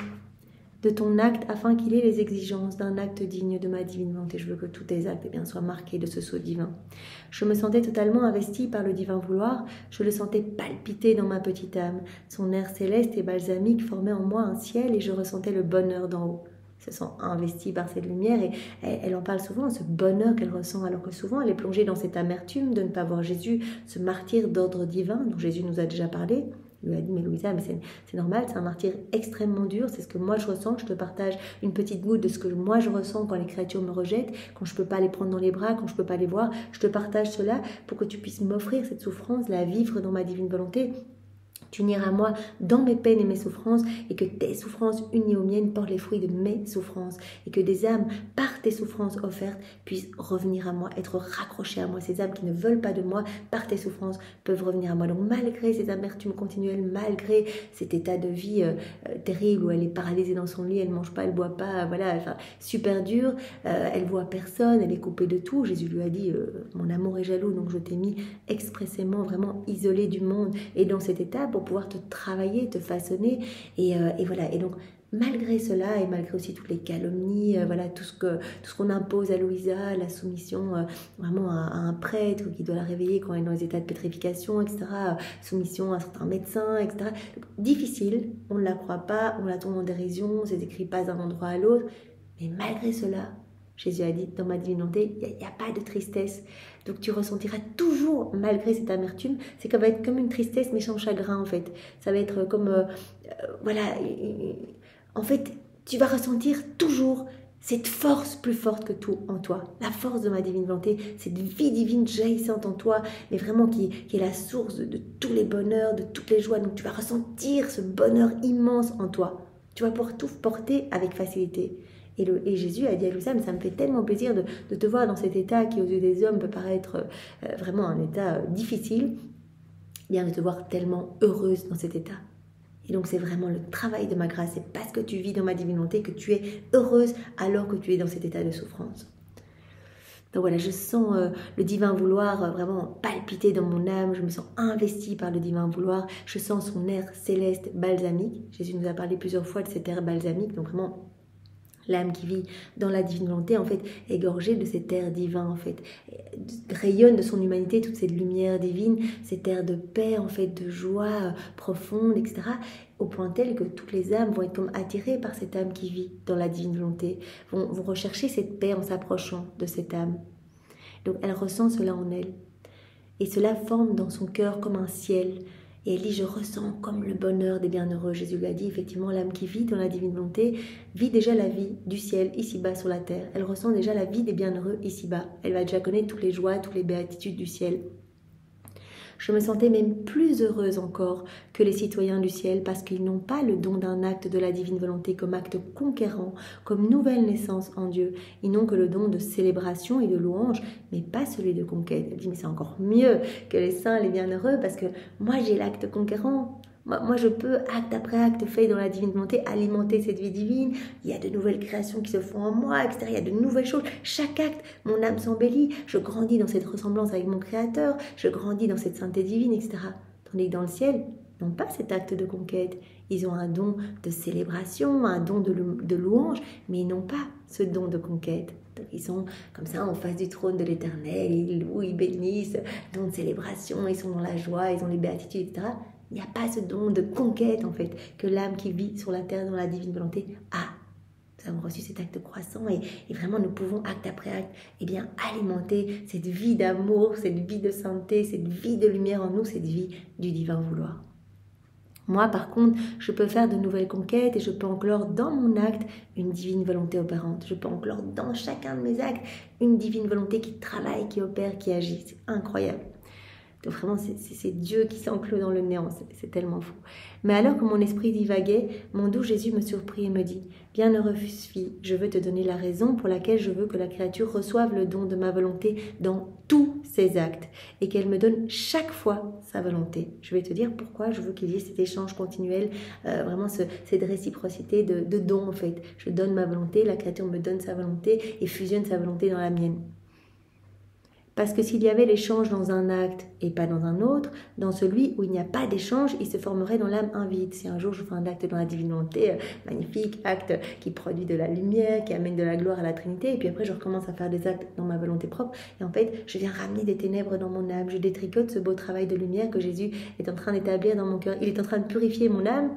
de ton acte afin qu'il ait les exigences d'un acte digne de ma divine volonté. Je veux que tous tes actes soient marqués de ce sceau divin. Je me sentais totalement investie par le divin vouloir. Je le sentais palpiter dans ma petite âme. Son air céleste et balsamique formait en moi un ciel et je ressentais le bonheur d'en haut. Se sent investie par cette lumière et elle en parle souvent, ce bonheur qu'elle ressent, alors que souvent elle est plongée dans cette amertume de ne pas voir Jésus, ce martyr d'ordre divin dont Jésus nous a déjà parlé. Il lui a dit, mais Louisa, mais c'est normal, c'est un martyr extrêmement dur, c'est ce que moi je ressens, je te partage une petite goutte de ce que moi je ressens quand les créatures me rejettent, quand je ne peux pas les prendre dans les bras, quand je ne peux pas les voir, je te partage cela pour que tu puisses m'offrir cette souffrance, la vivre dans ma divine volonté. Tu uniras à moi dans mes peines et mes souffrances, et que tes souffrances unies aux miennes portent les fruits de mes souffrances, et que des âmes, par tes souffrances offertes, puissent revenir à moi, être raccrochées à moi. Ces âmes qui ne veulent pas de moi, par tes souffrances, peuvent revenir à moi. Donc malgré ces amertumes continuelles, malgré cet état de vie terrible où elle est paralysée dans son lit, elle ne mange pas, elle ne boit pas, voilà, enfin, super dur, elle voit personne, elle est coupée de tout. Jésus lui a dit, mon amour est jaloux, donc je t'ai mis expressément vraiment isolée du monde et dans cet état pour pouvoir te travailler, te façonner, et voilà. Et donc malgré cela, et malgré aussi toutes les calomnies, voilà, tout ce qu'on impose à Louisa, la soumission vraiment à un prêtre qui doit la réveiller quand elle est dans les états de pétrification, etc., soumission à certains médecins, etc. Donc, difficile, on ne la croit pas, on la tourne en dérision, c'est écrit pas d'un endroit à l'autre, mais malgré cela, Jésus a dit, dans ma divinité, il n'y a pas de tristesse. Donc tu ressentiras toujours, malgré cette amertume, ça va être comme une tristesse mais sans chagrin en fait. Ça va être comme, voilà, en fait, tu vas ressentir toujours cette force plus forte que tout en toi. La force de ma divine volonté, cette vie divine jaillissante en toi, mais vraiment qui est la source de tous les bonheurs, de toutes les joies. Donc tu vas ressentir ce bonheur immense en toi. Tu vas pouvoir tout porter avec facilité. Et Jésus a dit à Louisa, mais ça me fait tellement plaisir de te voir dans cet état qui aux yeux des hommes peut paraître vraiment un état difficile, bien de te voir tellement heureuse dans cet état. Et donc c'est vraiment le travail de ma grâce, c'est parce que tu vis dans ma divinité que tu es heureuse alors que tu es dans cet état de souffrance. Donc voilà, je sens le divin vouloir vraiment palpiter dans mon âme, je me sens investie par le divin vouloir, je sens son air céleste balsamique. Jésus nous a parlé plusieurs fois de cet air balsamique, donc vraiment l'âme qui vit dans la divine volonté, en fait, est gorgée de cet air divin, en fait. Rayonne de son humanité toute cette lumière divine, cet air de paix, en fait, de joie profonde, etc. Au point tel que toutes les âmes vont être comme attirées par cette âme qui vit dans la divine volonté, vont rechercher cette paix en s'approchant de cette âme. Donc, elle ressent cela en elle. Et cela forme dans son cœur comme un ciel. Et elle dit, je ressens comme le bonheur des bienheureux. Jésus lui a dit, effectivement, l'âme qui vit dans la divine volonté vit déjà la vie du ciel ici-bas sur la terre. Elle ressent déjà la vie des bienheureux ici-bas. Elle va déjà connaître toutes les joies, toutes les béatitudes du ciel. Je me sentais même plus heureuse encore que les citoyens du ciel parce qu'ils n'ont pas le don d'un acte de la divine volonté comme acte conquérant, comme nouvelle naissance en Dieu. Ils n'ont que le don de célébration et de louange, mais pas celui de conquête. Elle dit, mais c'est encore mieux que les saints, les bienheureux, parce que moi j'ai l'acte conquérant. Moi, je peux, acte après acte fait dans la divine volonté, alimenter cette vie divine. Il y a de nouvelles créations qui se font en moi, etc. Il y a de nouvelles choses. Chaque acte, mon âme s'embellit. Je grandis dans cette ressemblance avec mon Créateur. Je grandis dans cette sainteté divine, etc. Tandis que dans le ciel, ils n'ont pas cet acte de conquête. Ils ont un don de célébration, un don de louange, mais ils n'ont pas ce don de conquête. Donc ils sont comme ça en face du trône de l'Éternel. Ils louent, ils bénissent, don de célébration. Ils sont dans la joie, ils ont les béatitudes, etc. Il n'y a pas ce don de conquête, en fait, que l'âme qui vit sur la terre dans la divine volonté a. Nous avons reçu cet acte croissant et vraiment nous pouvons, acte après acte, eh bien, alimenter cette vie d'amour, cette vie de sainteté, cette vie de lumière en nous, cette vie du divin vouloir. Moi, par contre, je peux faire de nouvelles conquêtes et je peux enclore dans mon acte une divine volonté opérante. Je peux enclore dans chacun de mes actes une divine volonté qui travaille, qui opère, qui agit. C'est incroyable. Donc vraiment, c'est Dieu qui s'enclôt dans le néant, c'est tellement fou. Mais alors que mon esprit divaguait, mon doux Jésus me surprit et me dit, « Bienheureuse fille, je veux te donner la raison pour laquelle je veux que la créature reçoive le don de ma volonté dans tous ses actes et qu'elle me donne chaque fois sa volonté. » Je vais te dire pourquoi je veux qu'il y ait cet échange continuel, vraiment cette réciprocité de dons en fait. Je donne ma volonté, la créature me donne sa volonté et fusionne sa volonté dans la mienne. Parce que s'il y avait l'échange dans un acte et pas dans un autre, dans celui où il n'y a pas d'échange, il se formerait dans l'âme un vide. Si un jour je fais un acte dans la divine volonté, magnifique, acte qui produit de la lumière, qui amène de la gloire à la Trinité, et puis après je recommence à faire des actes dans ma volonté propre, et en fait je viens ramener des ténèbres dans mon âme, je détricote ce beau travail de lumière que Jésus est en train d'établir dans mon cœur. Il est en train de purifier mon âme,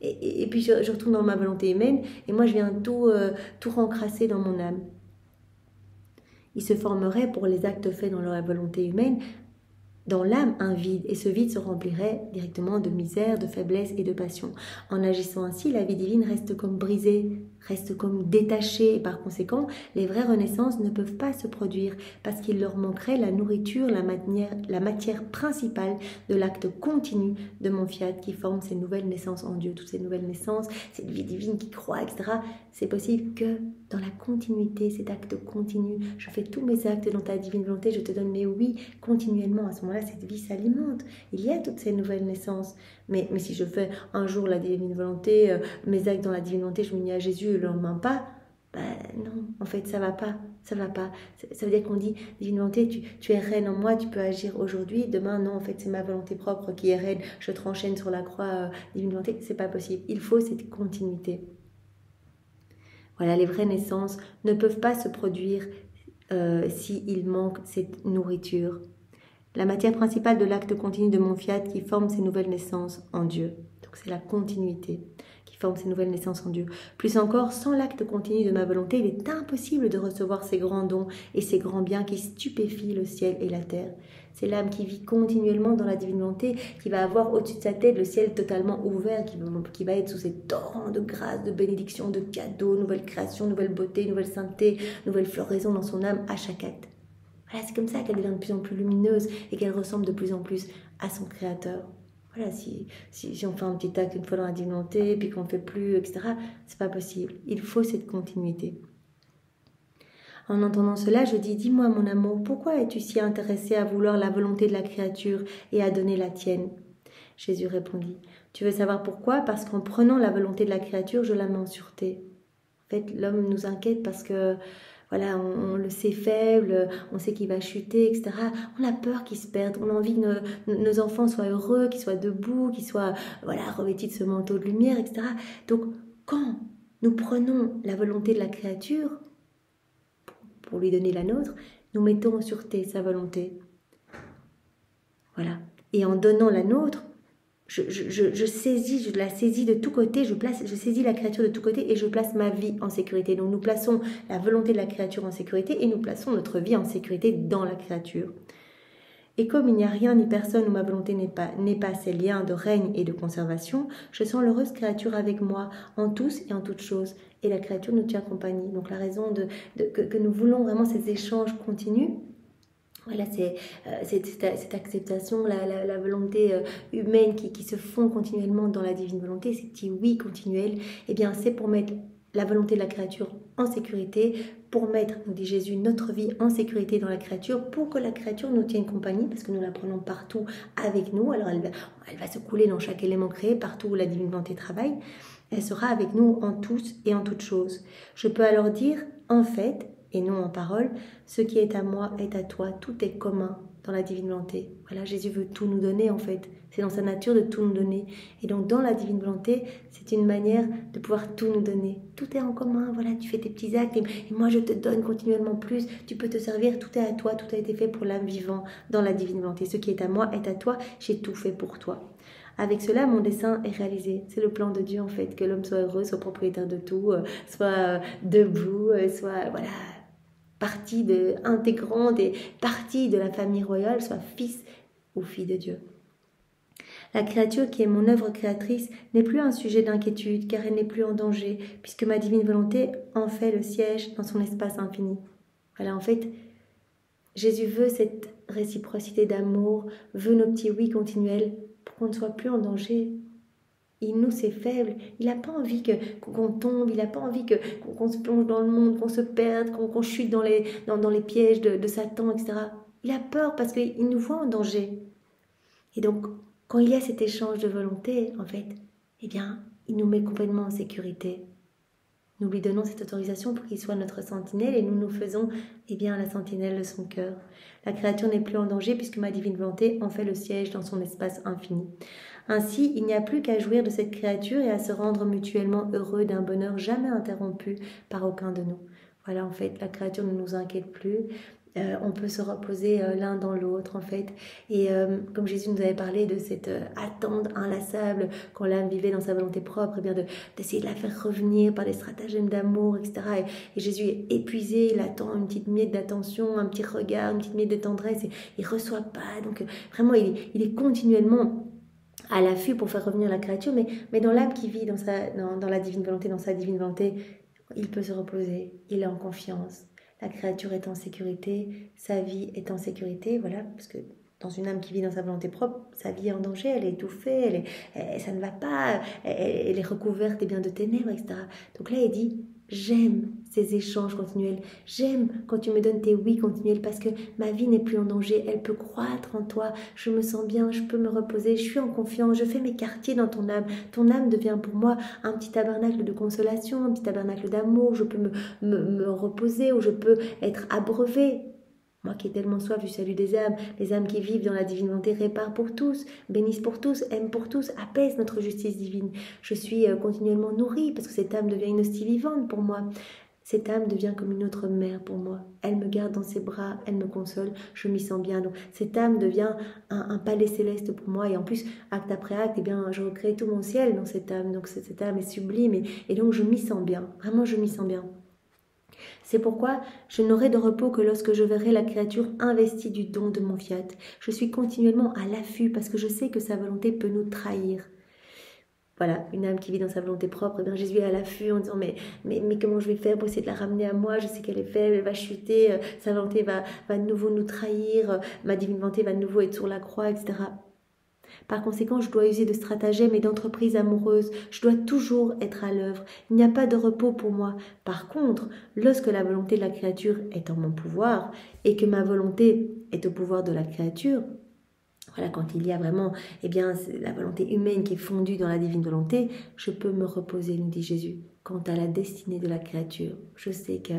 et puis je retourne dans ma volonté humaine, et moi je viens tout rencrasser dans mon âme. Il se formerait pour les actes faits dans la volonté humaine dans l'âme un vide, et ce vide se remplirait directement de misère, de faiblesse et de passion. En agissant ainsi, la vie divine reste comme brisée, reste comme détachée, et par conséquent, les vraies renaissances ne peuvent pas se produire, parce qu'il leur manquerait la nourriture, la matière principale de l'acte continu de mon fiat qui forme ces nouvelles naissances en Dieu. Toutes ces nouvelles naissances, cette vie divine qui croît, etc., c'est possible que dans la continuité, cet acte continu. Je fais tous mes actes dans ta divine volonté, je te donne mes oui continuellement. À ce moment-là, cette vie s'alimente. Il y a toutes ces nouvelles naissances. Mais si je fais un jour la divine volonté, mes actes dans la divine volonté, je m'unis à Jésus, le lendemain pas, non, en fait, ça va pas. Ça veut dire qu'on dit, divine volonté, tu es reine en moi, tu peux agir aujourd'hui, demain, non, en fait, c'est ma volonté propre qui est reine, je te renchaîne sur la croix, divine volonté, c'est pas possible. Il faut cette continuité. Voilà, les vraies naissances ne peuvent pas se produire s'il manque cette nourriture. La matière principale de l'acte continu de mon fiat qui forme ces nouvelles naissances en Dieu. Donc c'est la continuité qui forme ces nouvelles naissances en Dieu. Plus encore, sans l'acte continu de ma volonté, il est impossible de recevoir ces grands dons et ces grands biens qui stupéfient le ciel et la terre. C'est l'âme qui vit continuellement dans la divine volonté, qui va avoir au-dessus de sa tête le ciel totalement ouvert, qui va être sous ces torrents de grâce, de bénédictions, de cadeaux, nouvelle création, nouvelle beauté, nouvelle sainteté, nouvelle floraison dans son âme à chaque acte. Voilà, c'est comme ça qu'elle devient de plus en plus lumineuse et qu'elle ressemble de plus en plus à son Créateur. Voilà, si on fait un petit acte une fois dans la divine volonté, puis qu'on ne fait plus, etc., c'est pas possible. Il faut cette continuité. En entendant cela, je dis, dis-moi mon amour, pourquoi es-tu si intéressé à vouloir la volonté de la créature et à donner la tienne? Jésus répondit, tu veux savoir pourquoi? Parce qu'en prenant la volonté de la créature, je la mets en sûreté. En fait, l'homme nous inquiète parce que, voilà, on le sait faible, on sait qu'il va chuter, etc. On a peur qu'il se perde, on a envie que nos enfants soient heureux, qu'ils soient debout, qu'ils soient, voilà, revêtis de ce manteau de lumière, etc. Donc, quand nous prenons la volonté de la créature, pour lui donner la nôtre, nous mettons en sûreté sa volonté. Voilà. Et en donnant la nôtre, je la saisis de tous côtés, je saisis la créature de tous côtés et je place ma vie en sécurité. Donc nous plaçons la volonté de la créature en sécurité et nous plaçons notre vie en sécurité dans la créature. Et comme il n'y a rien ni personne où ma volonté n'est pas ces liens de règne et de conservation, je sens l'heureuse créature avec moi en tous et en toutes choses. Et la créature nous tient compagnie. Donc la raison que nous voulons vraiment ces échanges continus, voilà, c'est cette acceptation, la volonté humaine qui se fond continuellement dans la divine volonté, ces petits oui continuels, eh bien c'est pour mettre la volonté de la créature en sécurité, pour mettre, nous dit Jésus, notre vie en sécurité dans la créature, pour que la créature nous tienne compagnie, parce que nous la prenons partout avec nous. Alors elle va se couler dans chaque élément créé, partout où la divine volonté travaille. Elle sera avec nous en tous et en toutes choses. Je peux alors dire, en fait, et non en parole, ce qui est à moi est à toi, tout est commun dans la divine volonté. Voilà, Jésus veut tout nous donner en fait, c'est dans sa nature de tout nous donner. Et donc dans la divine volonté, c'est une manière de pouvoir tout nous donner. Tout est en commun, voilà, tu fais tes petits actes et moi je te donne continuellement plus, tu peux te servir, tout est à toi, tout a été fait pour l'âme vivant dans la divine volonté. Ce qui est à moi est à toi, j'ai tout fait pour toi. Avec cela, mon dessein est réalisé. C'est le plan de Dieu en fait, que l'homme soit heureux, soit propriétaire de tout, soit debout, soit voilà, intégrante et partie de la famille royale, soit fils ou fille de Dieu. La créature qui est mon œuvre créatrice n'est plus un sujet d'inquiétude, car elle n'est plus en danger, puisque ma divine volonté en fait le siège dans son espace infini. Voilà, en fait, Jésus veut cette réciprocité d'amour, veut nos petits oui continuels, pour qu'on ne soit plus en danger. Il nous, c'est faible. Il n'a pas envie qu'on tombe, il n'a pas envie qu'on se plonge dans le monde, qu'on se perde, qu'on chute dans les pièges de Satan, etc. Il a peur parce qu'il nous voit en danger. Et donc, quand il y a cet échange de volonté, en fait, eh bien, il nous met complètement en sécurité. Nous lui donnons cette autorisation pour qu'il soit notre sentinelle et nous faisons, eh bien, la sentinelle de son cœur. La créature n'est plus en danger puisque ma divine volonté en fait le siège dans son espace infini. Ainsi, il n'y a plus qu'à jouir de cette créature et à se rendre mutuellement heureux d'un bonheur jamais interrompu par aucun de nous. Voilà, en fait, la créature ne nous inquiète plus. On peut se reposer l'un dans l'autre en fait. Et comme Jésus nous avait parlé de cette attente inlassable quand l'âme vivait dans sa volonté propre, et bien d'essayer de la faire revenir par des stratagèmes d'amour, etc. Et Jésus est épuisé, il attend une petite miette d'attention, un petit regard, une petite miette de tendresse, et il ne reçoit pas. Donc vraiment, il est continuellement à l'affût pour faire revenir la créature, mais dans l'âme qui vit dans la divine volonté, dans sa divine volonté, il peut se reposer, il est en confiance. La créature est en sécurité, sa vie est en sécurité, voilà, parce que dans une âme qui vit dans sa volonté propre, sa vie est en danger, elle est étouffée, ça ne va pas, elle est recouverte et bien de ténèbres, etc. Donc là, il dit, j'aime ces échanges continuels, j'aime quand tu me donnes tes oui continuels, parce que ma vie n'est plus en danger, elle peut croître en toi, je me sens bien, je peux me reposer, je suis en confiance, je fais mes quartiers dans ton âme devient pour moi un petit tabernacle de consolation, un petit tabernacle d'amour, où je peux me reposer, où je peux être abreuvé. Moi qui ai tellement soif du salut des âmes, les âmes qui vivent dans la divine volonté réparent pour tous, bénissent pour tous, aiment pour tous, apaisent notre justice divine. Je suis continuellement nourrie parce que cette âme devient une hostie vivante pour moi. Cette âme devient comme une autre mère pour moi. Elle me garde dans ses bras, elle me console, je m'y sens bien. Donc cette âme devient un palais céleste pour moi. Et en plus, acte après acte, eh bien, je recrée tout mon ciel dans cette âme. Donc cette âme est sublime et donc je m'y sens bien. Vraiment, je m'y sens bien. C'est pourquoi je n'aurai de repos que lorsque je verrai la créature investie du don de mon fiat. Je suis continuellement à l'affût parce que je sais que sa volonté peut nous trahir. Voilà, une âme qui vit dans sa volonté propre, et bien Jésus est à l'affût en disant mais comment je vais faire pour essayer de la ramener à moi, je sais qu'elle est faible, elle va chuter, sa volonté va de nouveau nous trahir, ma divine volonté va de nouveau être sur la croix, etc. Par conséquent, je dois user de stratagèmes et d'entreprises amoureuses. Je dois toujours être à l'œuvre. Il n'y a pas de repos pour moi. Par contre, lorsque la volonté de la créature est en mon pouvoir et que ma volonté est au pouvoir de la créature, voilà, quand il y a vraiment la volonté humaine qui est fondue dans la divine volonté, je peux me reposer, nous dit Jésus. Quant à la destinée de la créature, je sais que,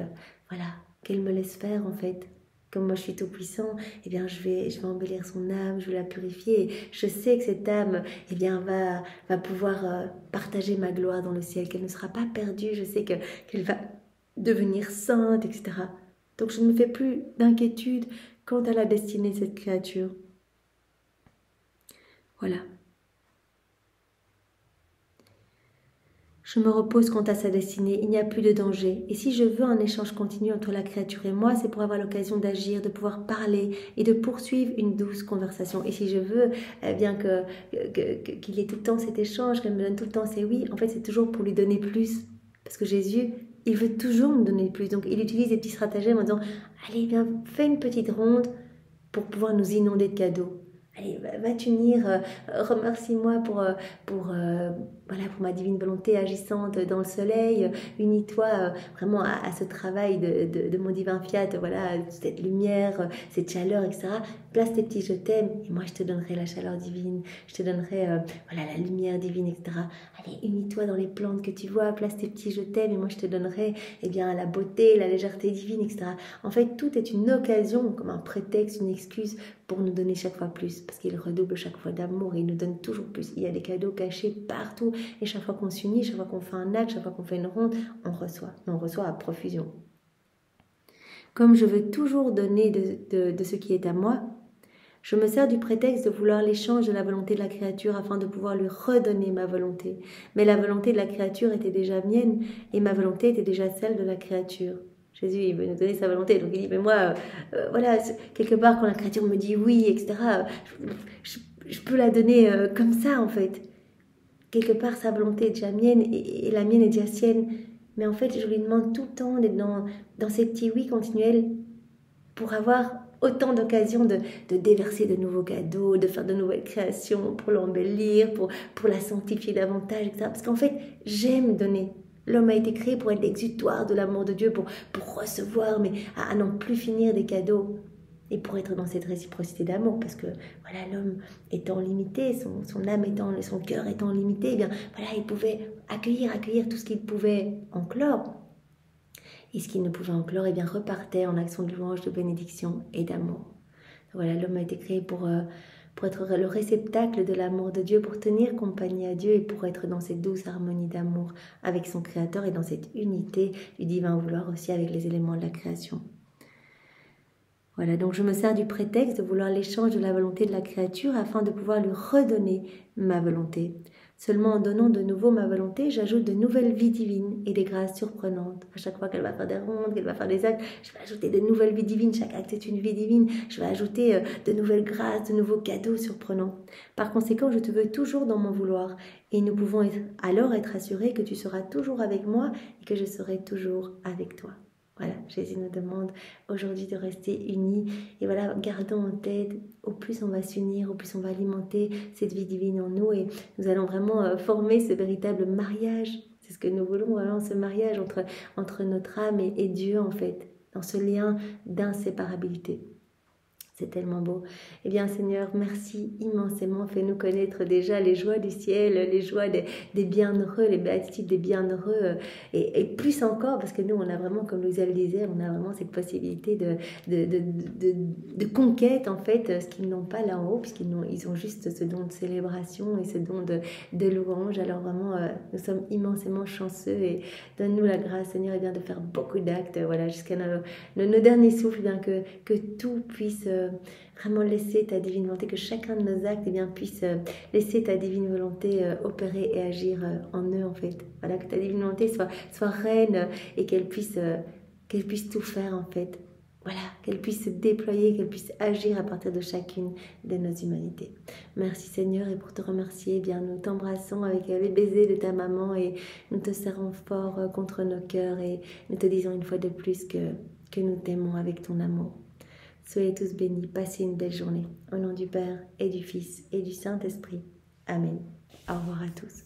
qu'elle me laisse faire en fait. Comme moi je suis tout puissant, je vais embellir son âme, je vais la purifier. Je sais que cette âme va pouvoir partager ma gloire dans le ciel, qu'elle ne sera pas perdue. Je sais qu'elle va devenir sainte, etc. Donc je ne me fais plus d'inquiétude quant à la destinée de cette créature. Voilà. Je me repose quant à sa destinée, il n'y a plus de danger. Et si je veux un échange continu entre la créature et moi, c'est pour avoir l'occasion d'agir, de pouvoir parler et de poursuivre une douce conversation. Et si je veux qu'il y ait tout le temps cet échange, qu'elle me donne tout le temps ses oui, en fait c'est toujours pour lui donner plus. Parce que Jésus, il veut toujours nous donner plus. Donc il utilise des petits stratagèmes en disant « Allez, viens, fais une petite ronde pour pouvoir nous inonder de cadeaux. » Allez, va t'unir, remercie-moi pour ma divine volonté agissante dans le soleil, unis-toi vraiment à ce travail de mon divin fiat, cette lumière, cette chaleur, etc. Place tes petits je t'aime et moi je te donnerai la chaleur divine, je te donnerai la lumière divine, etc. Allez, unis-toi dans les plantes que tu vois, place tes petits je t'aime et moi je te donnerai la beauté, la légèreté divine, etc. En fait, tout est une occasion, comme un prétexte, une excuse pour nous donner chaque fois plus, parce qu'il redouble chaque fois d'amour et il nous donne toujours plus. Il y a des cadeaux cachés partout et chaque fois qu'on s'unit, chaque fois qu'on fait un acte, chaque fois qu'on fait une ronde, on reçoit à profusion. Comme je veux toujours donner de ce qui est à moi, je me sers du prétexte de vouloir l'échange de la volonté de la créature afin de pouvoir lui redonner ma volonté. Mais la volonté de la créature était déjà mienne et ma volonté était déjà celle de la créature. Jésus, il veut nous donner sa volonté. Donc il dit, mais moi, quelque part, quand la créature me dit oui, etc., je peux la donner comme ça, en fait. Quelque part, sa volonté est déjà mienne et la mienne est déjà sienne. Mais en fait, je lui demande tout le temps d'être dans ces petits oui continuels pour avoir autant d'occasions de déverser de nouveaux cadeaux, de faire de nouvelles créations, pour l'embellir, pour la sanctifier davantage, etc. Parce qu'en fait, j'aime donner. L'homme a été créé pour être l'exutoire de l'amour de Dieu, pour recevoir, mais à n'en plus finir des cadeaux. Et pour être dans cette réciprocité d'amour, parce que l'homme étant limité, son âme étant, son cœur étant limité, il pouvait accueillir tout ce qu'il pouvait enclore. Et ce qu'il ne pouvait enclore, repartait en action de louange, de bénédiction et d'amour. L'homme a été créé pour être le réceptacle de l'amour de Dieu, pour tenir compagnie à Dieu et pour être dans cette douce harmonie d'amour avec son Créateur et dans cette unité du divin vouloir aussi avec les éléments de la création. Voilà, donc je me sers du prétexte de vouloir l'échange de la volonté de la créature afin de pouvoir lui redonner ma volonté. Seulement en donnant de nouveau ma volonté, j'ajoute de nouvelles vies divines et des grâces surprenantes. À chaque fois qu'elle va faire des rondes, qu'elle va faire des actes, je vais ajouter de nouvelles vies divines. Chaque acte est une vie divine. Je vais ajouter de nouvelles grâces, de nouveaux cadeaux surprenants. Par conséquent, je te veux toujours dans mon vouloir. Et nous pouvons alors être assurés que tu seras toujours avec moi et que je serai toujours avec toi. Voilà, Jésus nous demande aujourd'hui de rester unis. Et voilà, gardons en tête, au plus on va s'unir, au plus on va alimenter cette vie divine en nous. Et nous allons vraiment former ce véritable mariage. C'est ce que nous voulons, voilà, ce mariage entre notre âme et Dieu, en fait, dans ce lien d'inséparabilité. C'est tellement beau. Eh bien, Seigneur, merci immensément. Fais-nous connaître déjà les joies du ciel, les joies des bienheureux, les béatitudes des bienheureux, et plus encore, parce que nous, on a vraiment, comme Louisa le disait, on a vraiment cette possibilité de conquête, en fait, ce qu'ils n'ont pas là en haut, puisqu'ils ont juste ce don de célébration et ce don de louange. Alors vraiment, nous sommes immensément chanceux et donne-nous la grâce, Seigneur, et bien de faire beaucoup d'actes, voilà, jusqu'à nos derniers souffles, bien que tout puisse vraiment laisser ta divine volonté, que chacun de nos actes eh bien, puisse laisser ta divine volonté opérer et agir en eux, en fait. Voilà, que ta divine volonté soit reine et qu'elle puisse tout faire, en fait. Voilà, qu'elle puisse se déployer, qu'elle puisse agir à partir de chacune de nos humanités. Merci Seigneur, et pour te remercier, eh bien, nous t'embrassons avec les baisers de ta maman et nous te serrons fort contre nos cœurs et nous te disons une fois de plus que nous t'aimons avec ton amour. Soyez tous bénis, passez une belle journée. Au nom du Père et du Fils et du Saint-Esprit. Amen. Au revoir à tous.